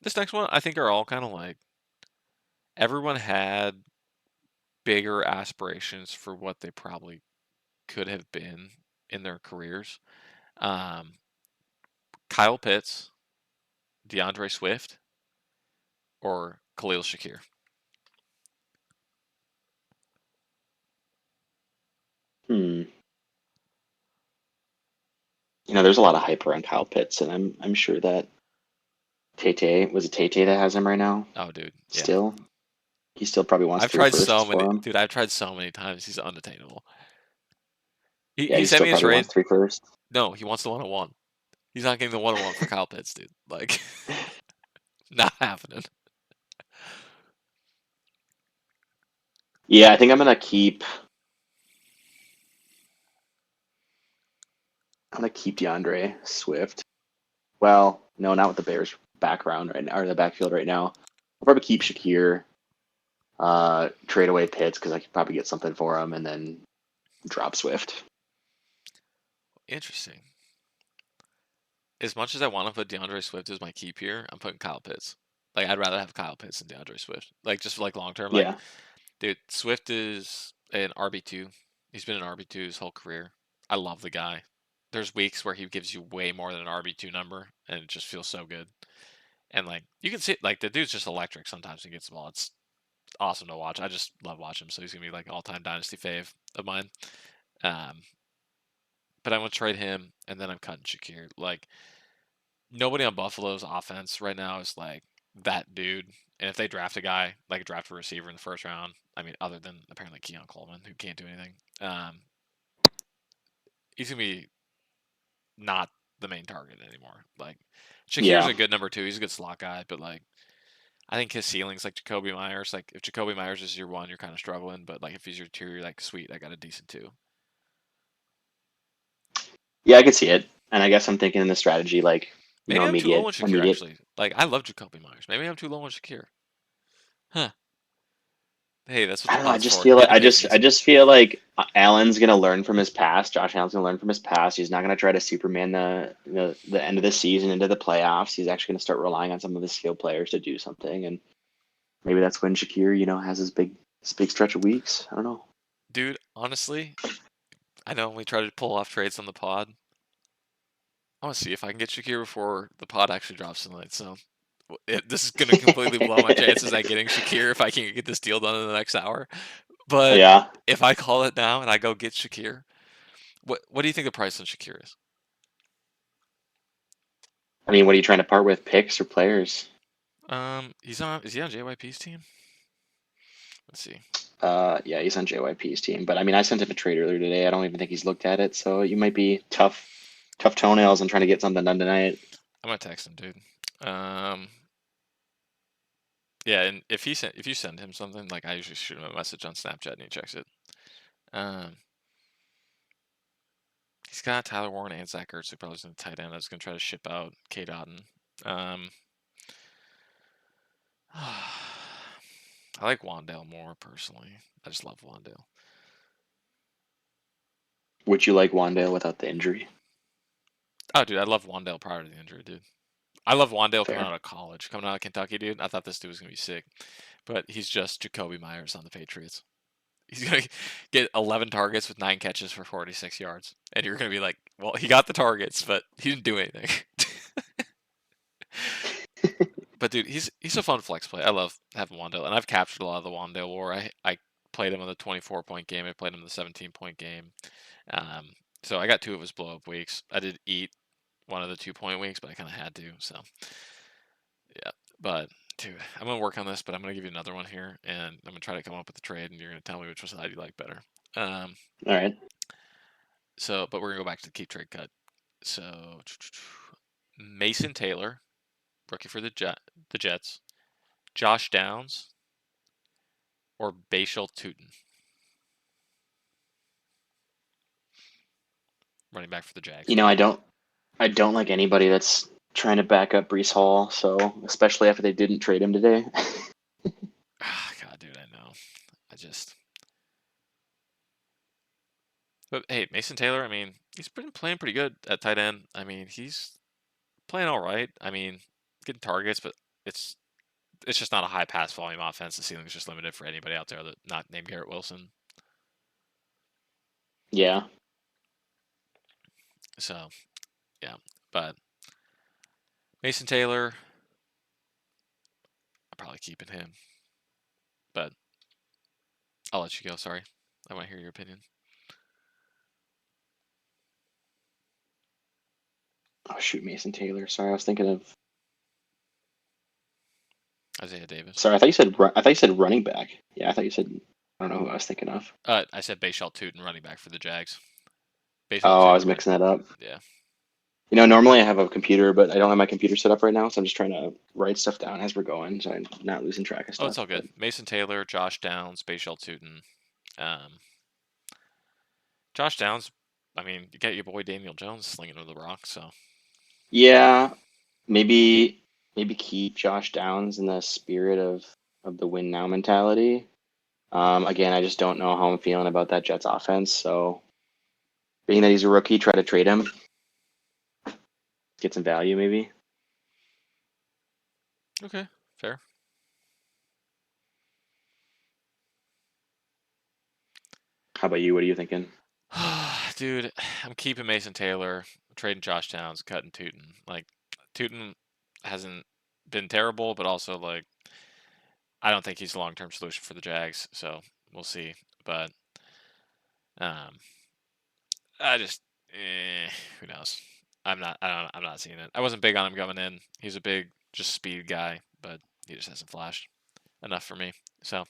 this next one I think are all kind of like everyone had bigger aspirations for what they probably could have been in their careers. Um, Kyle Pitts, DeAndre Swift, or Khalil Shakir. Hmm. There's a lot of hype around Kyle Pitts, and I'm sure that Tay that has him right now. Oh, dude, yeah. Still, he still probably wants I've three tried firsts so for many, him. dude. I've tried so many times. He's unattainable. Yeah, He he sent still me a probably trade. wants three firsts. No, he wants the 101. He's not getting the 101 for Kyle Pitts, dude. Like, not happening. Yeah, I think I'm gonna keep DeAndre Swift. Well, no, not with the Bears background right now or the backfield right now. I'll probably keep Shakir, trade away Pitts because I could probably get something for him, and then drop Swift. Interesting. As much as I want to put DeAndre Swift as my keep here, I'm putting Kyle Pitts. Like, I'd rather have Kyle Pitts than DeAndre Swift. Like, just like long term. Like, Yeah, dude, Swift is an RB2. He's been an RB2 his whole career. I love the guy. There's weeks where he gives you way more than an RB2 number, and it just feels so good. And like you can see, like the dude's just electric. Sometimes he gets the ball. It's awesome to watch. I just love watching him. So he's gonna be like all-time dynasty fave of mine. Um, but I'm gonna trade him, and then I'm cutting Shakir. Like nobody on Buffalo's offense right now is like that dude. And if they draft a guy, like draft a receiver in the first round, I mean, other than apparently Keon Coleman, who can't do anything, he's gonna be not the main target anymore. Like Shakir's yeah, a good number two. He's a good slot guy, but like I think his ceiling's like Jacoby Myers. Like if Jacoby Myers is your one, you're kind of struggling. But like if he's your two, you're like, sweet, I got a decent two. yeah. I could see it, and I guess I'm thinking in the strategy like Maybe I'm too low immediate, on Shakir immediate. actually. Like I love Jacoby Myers. Maybe I'm too low on Shakir. Huh. Hey, that's what I the don't know. I pod's just for. feel like Getting I just I opinions. just feel like Allen's gonna learn from his past. Josh Allen's gonna learn from his past. He's not gonna try to Superman the end of the season into the playoffs. He's actually gonna start relying on some of his skilled players to do something, and maybe that's when Shakir, has his big stretch of weeks. I don't know. Dude, honestly, I know we try to pull off trades on the pod. I want to see if I can get Shakir before the pod actually drops tonight. So this is going to completely blow my chances at getting Shakir if I can get this deal done in the next hour. But Yeah. if I call it now and I go get Shakir, what do you think the price on Shakir is? I mean, what are you trying to part with? Picks or players? Is he on JYP's team? Let's see. Yeah, he's on JYP's team. But I mean, I sent him a trade earlier today. I don't even think he's looked at it. So you might be tough toenails and trying to get something done tonight. I'm gonna text him, dude. Um, yeah, and if you send him something, like I usually shoot him a message on Snapchat and he checks it. Um, he's got Tyler Warren and Zach Ertz, who probably is in the tight end. I was gonna try to ship out Kate Otten. Um, I like Wandale more personally. I just love Wandale. Would you like Wandale without the injury? Oh, dude, I love Wandale prior to the injury, dude. I love Wandale coming Fair. out of college, coming out of Kentucky, dude. I thought this dude was gonna be sick, but he's just Jacoby Myers on the Patriots. He's gonna get 11 targets with 9 catches for 46 yards, and you're gonna be like, Well, he got the targets, but he didn't do anything. But dude, he's a fun flex play. I love having Wandale, and I've captured a lot of the Wandale war. I played him in the 24-point game. I played him in the 17-point game. Um, so I got 2 of his blow up weeks. I did eat one of the 2-point weeks, but I kind of had to. So yeah, but dude, I'm gonna work on this, but I'm gonna give you another one here, and I'm gonna try to come up with a trade, and you're gonna tell me which side you like better. Um, All right. but we're gonna go back to the keep trade cut. So Mason Taylor, rookie for the Jets, Josh Downs, or Bashal Tootin, running back for the Jags. I don't like anybody that's trying to back up Brees Hall. So especially after they didn't trade him today. God, dude, I know. I just. But hey, Mason Taylor. I mean, he's been playing pretty good at tight end. I mean, he's playing all right. I mean, getting targets, but it's it's just not a high pass volume offense. The ceiling is just limited for anybody out there that not named Garrett Wilson. Yeah. So yeah, but Mason Taylor, I'm probably keeping him. But I'll let you go. Sorry, I want to hear your opinion. Oh shoot, Mason Taylor. Sorry, I was thinking of. Isaiah Davis. Sorry, I thought you said running back. Yeah, I thought you said. I don't know who I was thinking of. I said Bashal Tootin, running back for the Jags. Bashal Oh, I Tootin, was right? mixing that up. Yeah. Normally I have a computer, but I don't have my computer set up right now, so I'm just trying to write stuff down as we're going, so I'm not losing track of Oh, it's stuff. all good. But Mason Taylor, Josh Downs, Bashal Tootin. Um, Josh Downs, I mean, you got your boy Daniel Jones slinging to the rock, so yeah, maybe keep Josh Downs in the spirit of the win now mentality. Again, I just don't know how I'm feeling about that Jets offense. So being that he's a rookie, try to trade him, get some value maybe. okay, fair. How about you? What are you thinking? Dude, I'm keeping Mason Taylor, trading Josh Downs, cutting Tootin. Like, Tootin hasn't been terrible, but also, like, I don't think he's a long term solution for the Jags, so we'll see. But um, I just, who knows? I'm not seeing it. I wasn't big on him coming in. He's a big, just speed guy, but he just hasn't flashed enough for me. So,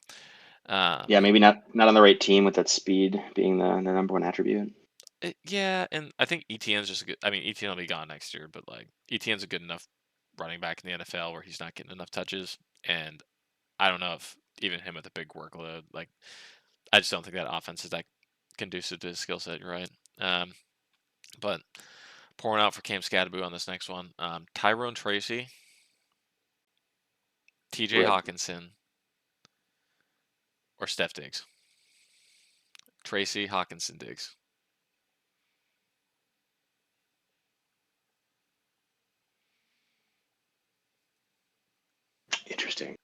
um, Yeah, maybe not on the right team with that speed being the number one attribute. yeah, and I think ETN's just a good. I mean, ETN will be gone next year, but like ETN's a good enough running back in the NFL where he's not getting enough touches, and I don't know if even him with a big workload, like I just don't think that offense is that conducive to his skill set. You're right. But pouring out for Cam Scadaboo on this next one. Tyrone Tracy, TJ Rip. Hawkinson, or Steph Diggs. Tracy, Hawkinson, Diggs. Interesting.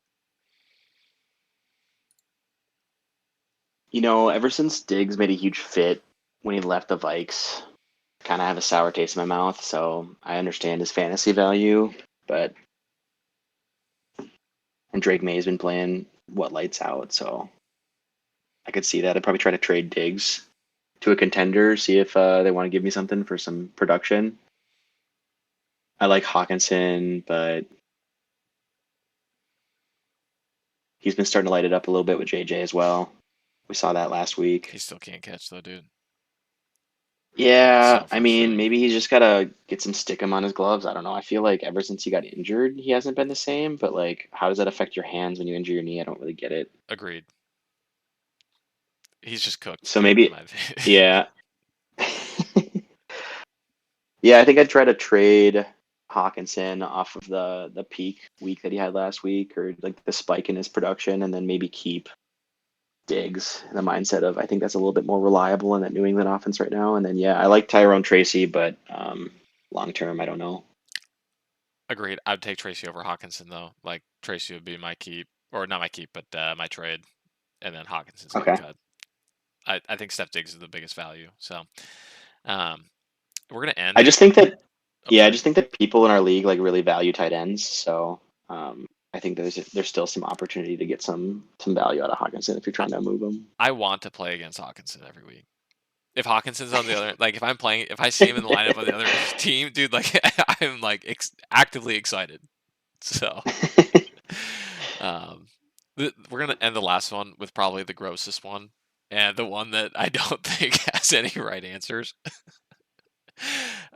Ever since Diggs made a huge fit when he left the Vikes, kind of have a sour taste in my mouth. So I understand his fantasy value, but and Drake May's been playing lights out, so I could see that. I'd probably try to trade Diggs to a contender, see if they want to give me something for some production. I like Hawkinson, but he's been starting to light it up a little bit with JJ as well. We saw that last week. He still can't catch though, dude. It's Yeah, so I mean, frustrating. maybe he's just gotta get some stickum on his gloves. I don't know. I feel like ever since he got injured, he hasn't been the same. But like, how does that affect your hands when you injure your knee? I don't really get it. Agreed. He's just cooked, So dude. In maybe, my opinion. yeah, yeah. I think I'd try to trade Hawkinson off of the peak week that he had last week, or like the spike in his production, and then maybe keep Diggs in the mindset of I think that's a little bit more reliable in that New England offense right now. And then yeah, I like Tyrone Tracy, but long term, I don't know. Agreed. I'd take Tracy over Hawkinson though. Like Tracy would be my keep, or not my keep, but my trade, and then Hawkinson's getting Okay. cut. I think Steph Diggs is the biggest value. So, um, We're gonna end I it. just think that, I'm yeah, I sorry. just think that people in our league like really value tight ends. So I think there's still some opportunity to get some value out of Hawkinson if you're I, trying to move him. I want to play against Hawkinson every week. If Hawkinson's on the other, like if I'm playing, if I see him in the lineup on the other team, dude, like I'm like actively excited. So, um, we're gonna end the last one with probably the grossest one, and the one that I don't think has any right answers.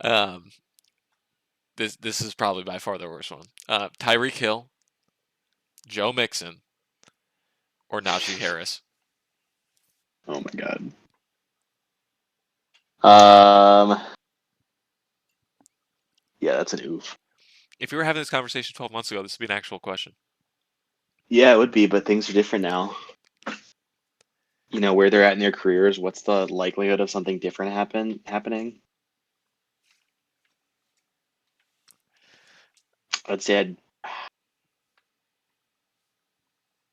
um, this is probably by far the worst one. Tyreek Hill, Joe Mixon, or Najee Harris. Oh my god. Um, yeah, that's an oof. If we were having this conversation 12 months ago, this would be an actual question. Yeah, it would be, but things are different now. You know where they're at in their careers. What's the likelihood of something different happening? I'd say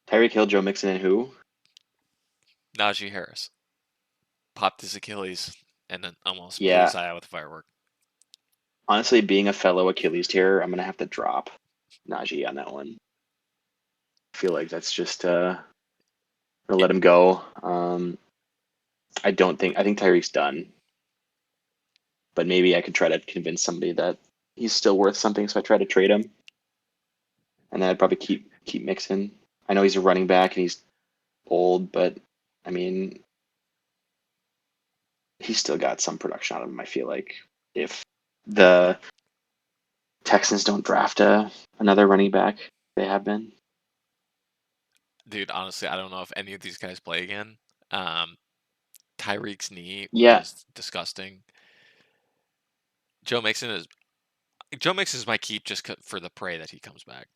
Tyreek Hill, Joe Mixon, and who? Najee Harris popped his Achilles and then almost blew his Yeah, eye out with a firework. honestly, being a fellow Achilles tear, I'm gonna have to drop Najee on that one. I feel like that's just gonna It, let him go. I think Tyreek's done, but maybe I could try to convince somebody that he's still worth something, so I try to trade him, and then I'd probably keep Mixon. I know he's a running back and he's old, but I mean, he's still got some production out of him. I feel like if the Texans don't draft another running back, they have been. dude, honestly, I don't know if any of these guys play again. Um, Tyreek's knee Yeah, was disgusting. Joe Mixon is Joe Mixon is my keep just for the prey that he comes back.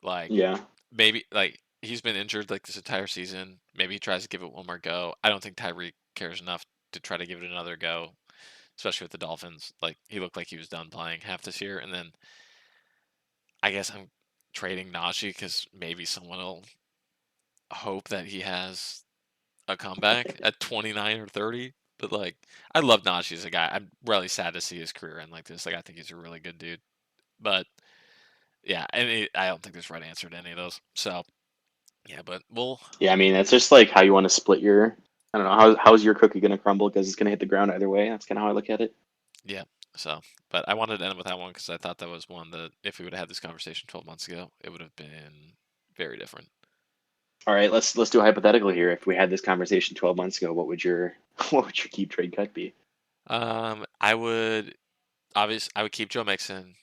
Like yeah, maybe like he's been injured like this entire season. Maybe he tries to give it one more go. I don't think Tyreek cares enough to try to give it another go, especially with the Dolphins. Like he looked like he was done playing half this year, and then I guess I'm trading Najee because maybe someone will hope that he has a comeback at 29 or 30. But like, I love Najee as a guy. I'm really sad to see his career end like this. Like, I think he's a really good dude. But yeah, and I don't think there's right answer to any of those. So yeah, but we'll yeah. I mean, that's just like how you want to split your. I don't know how's your cookie gonna crumble because it's gonna hit the ground either way. That's kind of how I look at it. yeah. So, but I wanted to end with that one because I thought that was one that if we would have had this conversation 12 months ago, it would have been very different. All right, let's do a hypothetical here. If we had this conversation 12 months ago, what would your what would your keep trade cut be? I would I would keep Joe Mixon,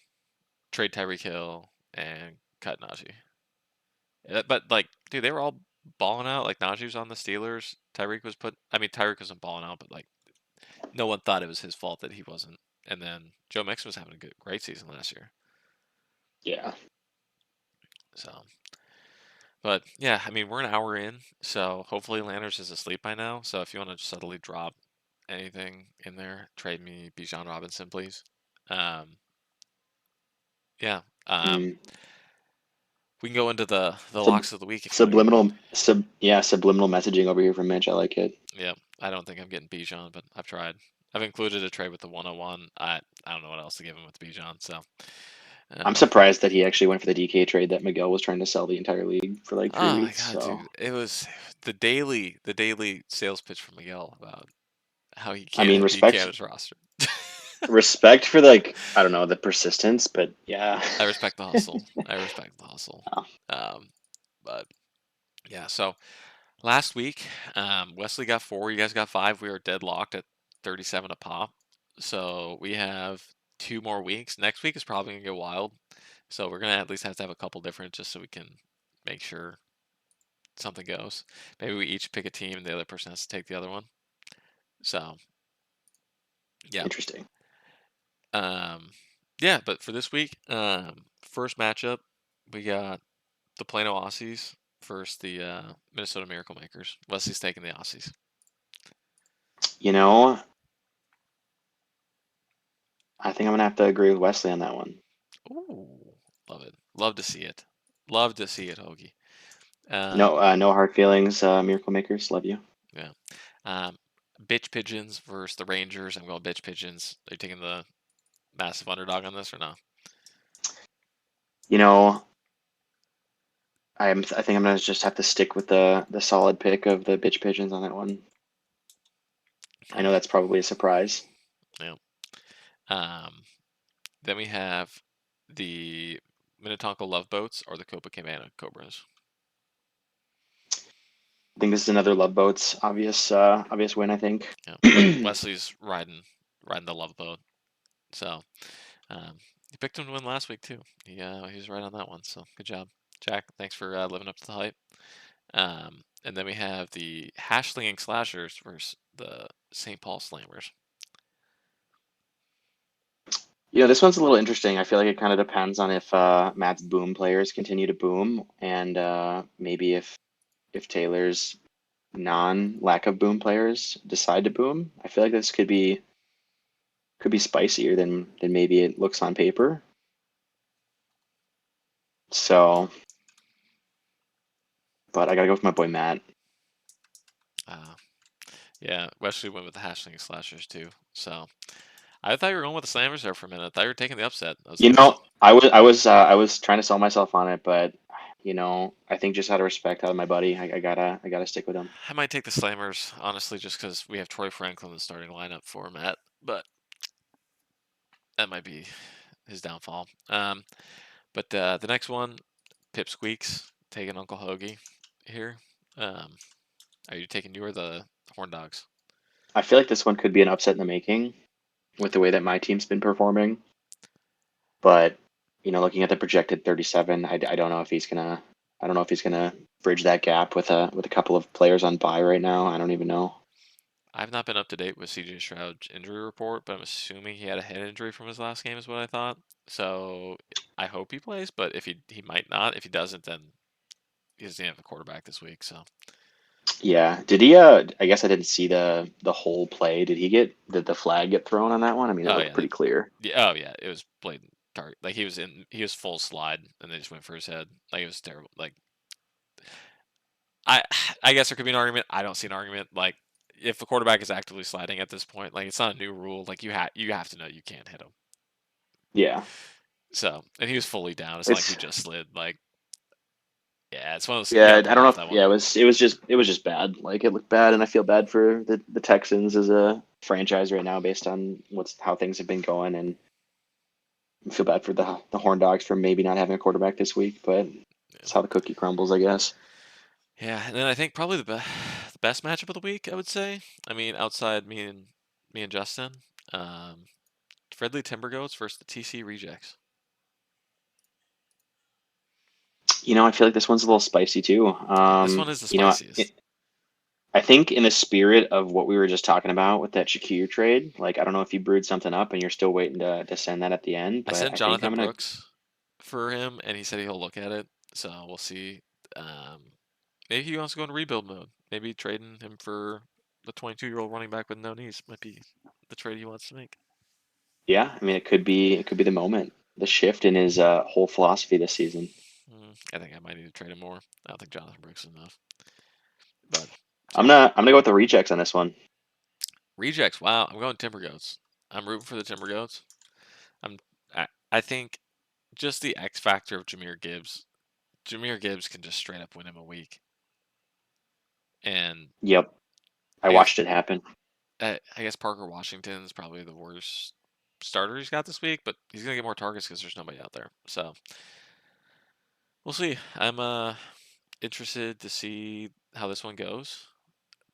trade Tyreek Hill, and cut Najee. But like, dude, they were all balling out. Like Najee was on the Steelers. Tyreek was put. I mean, Tyreek wasn't balling out, but like, no one thought it was his fault that he wasn't. And then Joe Mixon was having a great season last year. Yeah, So, but yeah, I mean, we're an hour in, so hopefully Landers is asleep by now. So if you want to subtly drop anything in there, trade me Bijan Robinson, please. Um, yeah. mm, We can go into the sub, locks of the week if you want to get going. subliminal messaging over here from Mitch. I like it. Yeah, I don't think I'm getting Bijan, but I've tried. I've included a trade with the 101. I don't know what else to give him with Bijan. So, I'm um, surprised that he actually went for the DK trade that Miguel was trying to sell the entire league for like three oh my weeks. god, So dude, it was the daily sales pitch from Miguel about how he I can't mean, have DK on his roster. respect for like I don't know the persistence, but yeah. I respect the hustle. I respect the hustle. Oh, Um, but yeah, so last week, Wesley got 4, you guys got 5. We were deadlocked at 37 a pop. So we have 2 more weeks. Next week is probably gonna go wild. So we're gonna at least have to have a couple different just so we can make sure something goes. Maybe we each pick a team and the other person has to take the other one. So yeah. interesting. Um yeah, but for this week, first matchup, we got the Plano Aussies versus the Minnesota Miracle Makers. Wesley's taking the Aussies. You know, I think I'm gonna have to agree with Wesley on that one. Ooh, love it. Love to see it. Love to see it, Hoagie. No, Um, no hard feelings, Miracle Makers. Love you. yeah. Um, Bitch Pigeons versus the Rangers. I'm going Bitch Pigeons. Are you taking the massive underdog on this or no? You know, I think I'm gonna just have to stick with the solid pick of the bitch pigeons on that one. I All know right. that's probably a surprise. Yeah. Um, then we have the Minnetonka Love Boats or the Copacabana Cobras. I think this is another Love Boats obvious win, I think. Yeah. Wesley's riding the Love Boat. So he picked him to win last week too. He was right on that one. So good job, Jack. Thanks for living up to the hype. And then we have the Hashling Slashers versus the St. Paul Slammers. This one's a little interesting. I feel like it kind of depends on if Matt's boom players continue to boom, and maybe if Taylor's non lack of boom players decide to boom. I feel like this could be spicier than maybe it looks on paper. So, but I gotta go with my boy Matt. Uh, yeah, Wesley went with the Hashling Slashers too. So I thought you were going with the Slammers there for a minute. I thought you were taking the upset. I was curious. I was trying to sell myself on it, but I think just out of respect out of my buddy, I gotta stick with him. I might take the Slammers, honestly, just because we have Troy Franklin in the starting lineup for Matt, but that might be his downfall. But the next one, Pipsqueaks, taking Uncle Hoagie here. Um, are you taking you or the Horn Dogs? I feel like this one could be an upset in the making with the way that my team's been performing. But looking at the projected 37, I don't know if he's gonna bridge that gap with a couple of players on bye right now. I don't even know. I've not been up to date with CJ Stroud's injury report, but I'm assuming he had a head injury from his last game, is what I thought. So I hope he plays, but if he might not. If he doesn't, then he doesn't have a quarterback this week. So Yeah. Did he? I guess I didn't see the whole play. Did the flag get thrown on that one? I mean, it oh looked yeah, pretty clear. yeah, oh yeah, it was blatant target. Like he was full slide, and they just went for his head. Like it was terrible. Like I I guess there could be an argument. I don't see an argument. Like if the quarterback is actively sliding at this point, like it's not a new rule. Like you have to know you can't hit him. Yeah. So and he was fully down. It's not like he It's just slid. Like yeah, it's one of those you yeah. got to I play don't know off if that one. yeah. It was just bad. Like it looked bad, and I feel bad for the Texans as a franchise right now based on how things have been going, and I feel bad for the Horn Dogs for maybe not having a quarterback this week, but Yeah. it's how the cookie crumbles, I guess. Yeah, and then I think probably the best matchup of the week, I would say. I mean, outside me and Justin, um, Fredley Timbergoats versus the TC Rejects. I feel like this one's a little spicy too. Yeah, this one is the spiciest. I think in the spirit of what we were just talking about with that Shakir trade, like I don't know if you brewed something up and you're still waiting to send that at the end, I but sent I think Jonathan I'm gonna. Brooks for him, and he said he'll look at it. So we'll see. Um, maybe he wants to go into rebuild mode. Maybe trading him for the 22-year-old running back with no knees might be the trade he wants to make. Yeah, I mean it could be the moment, the shift in his whole philosophy this season. I think I might need to trade him more. I don't think Jonathan Brooks is enough. But I'm so gonna I'm gonna go with the rejects on this one. rejects. Wow, I'm going Timber Goats. I'm rooting for the Timber Goats. I'm. I think just the X factor of Jameer Gibbs. Jameer Gibbs can just straight up win him a week, and Yep, I I guess watched it happen. I guess Parker Washington is probably the worst starter he's got this week, but he's gonna get more targets because there's nobody out there. So we'll see. I'm interested to see how this one goes,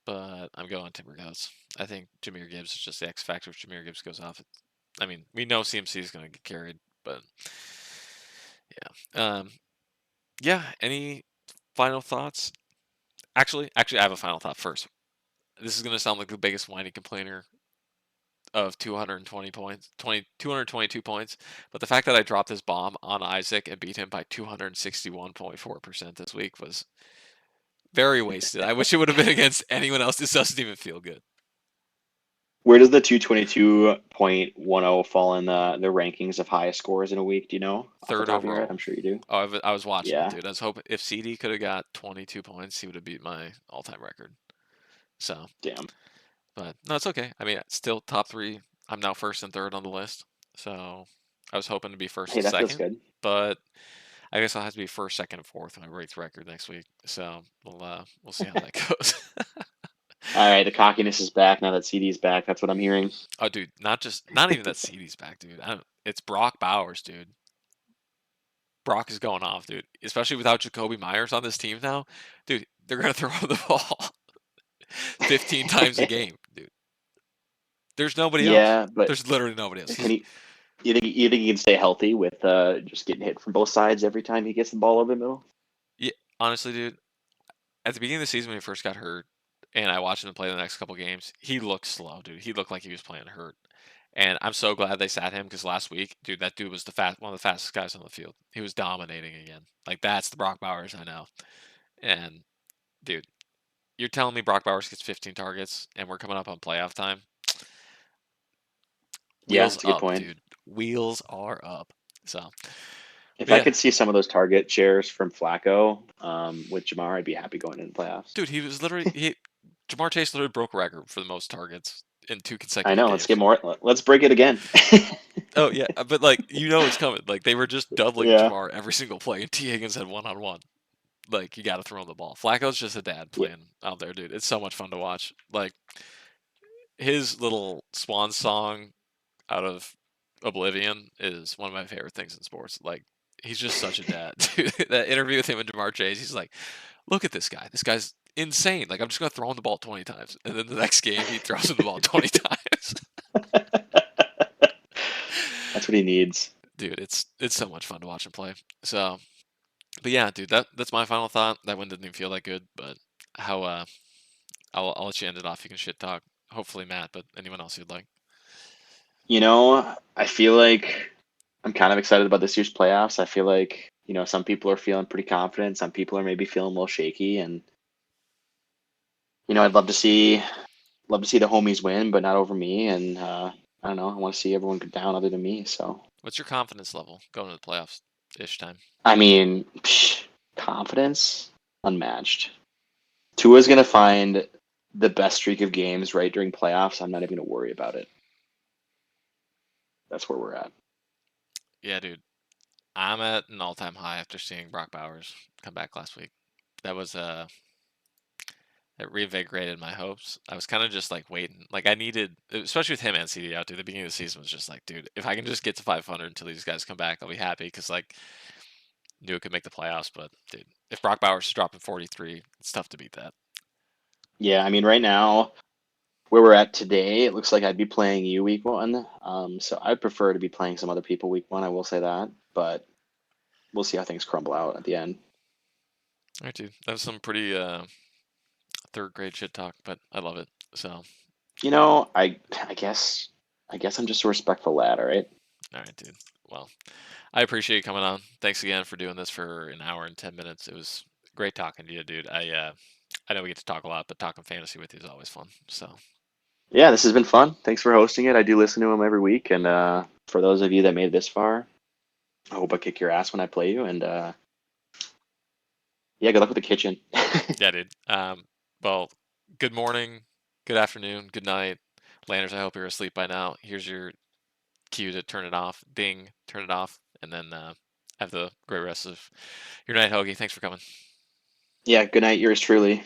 but I'm going Timber Goats. I think Jameer Gibbs is just the X factor. If Jameer Gibbs goes off, I mean, we know CMC is gonna get carried, but yeah. Yeah. Any final thoughts? Actually, I have a final thought first. This is gonna sound like the biggest whiny complainer of 220 points, 222 points. But the fact that I dropped this bomb on Isaac and beat him by 261.4% this week was very wasted. I wish it would have been against anyone else. This doesn't even feel good. Where does the 222.10 fall in the rankings of highest scores in a week? Do you know off the Third top of your head? overall. I'm sure you do. Oh, I was watching it, Yeah, dude. I was hoping if CD could have got 22 points, he would have beat my all-time record. So damn. But no, it's okay. I mean, still top three. I'm now first and third on the list, so I was hoping to be first Hey, and that feels second, good. but I guess I'll have to be first, second, and fourth when I break the record next week. So we'll see how that goes. All right, the cockiness is back now that CD's back. That's what I'm hearing. Oh, dude, not even that CD's back, dude. It's Brock Bowers, dude. Brock is going off, dude. Especially without Jacoby Myers on this team now, dude. They're gonna throw the ball 15 times a game, dude. There's nobody else. Yeah, but There's literally nobody else. can he? You think he can stay healthy with just getting hit from both sides every time he gets the ball over the middle? Yeah, honestly, dude. At the beginning of the season when he first got hurt, and I watched him play the next couple games, he looked slow, dude. He looked like he was playing hurt. And I'm so glad they sat him because last week, dude, that dude was one of the fastest guys on the field. He was dominating again. Like that's the Brock Bowers I know. And dude, you're telling me Brock Bowers gets 15 targets and we're coming up on playoff time? Yeah, Wheels that's a good up, point. dude. Wheels are up. So, If but I yeah, could see some of those target shares from Flacco with Jamar, I'd be happy going into playoffs. dude, he was literally Jamar Chase literally broke a record for the most targets in two I consecutive know. Let's get games. more. Let's break it again. Oh yeah, but like it's coming. Like they were just doubling Yeah. Jamar every single play, and T Higgins had one on one. Like you got to throw him the ball. Flacco's just a dad Yeah. playing out there, dude. It's so much fun to watch. Like his little swan song out of Oblivion is one of my favorite things in sports. Like he's just such a dad. Dude, that interview with him and Jamar Chase, he's like, "Look at this guy. This guy's insane. Like I'm just gonna throw him the ball 20 times, and then the next game he throws him the ball 20 times." That's what he needs. Dude, it's so much fun to watch him play. So, but yeah, dude, that's my final thought. That one didn't even feel that good, but how I'll let you end it off. You can shit talk. Hopefully Matt, but anyone else you'd like. I feel like I'm kind of excited about this year's playoffs. I feel like, some people are feeling pretty confident. Some people are maybe feeling a little shaky. And, I'd love to see the homies win, but not over me. And, I don't know. I want to see everyone go down other than me. So, What's your confidence level going to the playoffs ish time? I mean, confidence unmatched. Tua's going to find the best streak of games right during playoffs. I'm not even going to worry about it. That's where we're at. Yeah, dude. I'm at an all-time high after seeing Brock Bowers come back last week. That was it reinvigorated my hopes. I was kind of just like waiting. Like I needed, especially with him and CD out, dude. The beginning of the season was just like, dude, if I can just get to 500 until these guys come back, I'll be happy because like knew it could make the playoffs. But dude, if Brock Bowers is dropping 43, it's tough to beat that. Yeah, I mean, right now, where we're at today, it looks like I'd be playing you week one. So I'd prefer to be playing some other people week one. I will say that, but we'll see how things crumble out at the end. All right, dude. That was some pretty third grade shit talk, but I love it. So, I guess I'm just a respectful lad. All right. all right, dude. Well, I appreciate you coming on. Thanks again for doing this for an hour and 10 minutes. It was great talking to you, dude. I know we get to talk a lot, but talking fantasy with you is always fun. So, Yeah, this has been fun. Thanks for hosting it. I do listen to them every week, and for those of you that made it this far, I hope I kick your ass when I play you. And yeah, good luck with the kitchen. yeah, dude. Well, good morning, good afternoon, good night. Landers, I hope you're asleep by now. Here's your cue to turn it off. Ding, turn it off, and then have the great rest of your night, Hoagie. Thanks for coming. Yeah, good night. Yours truly.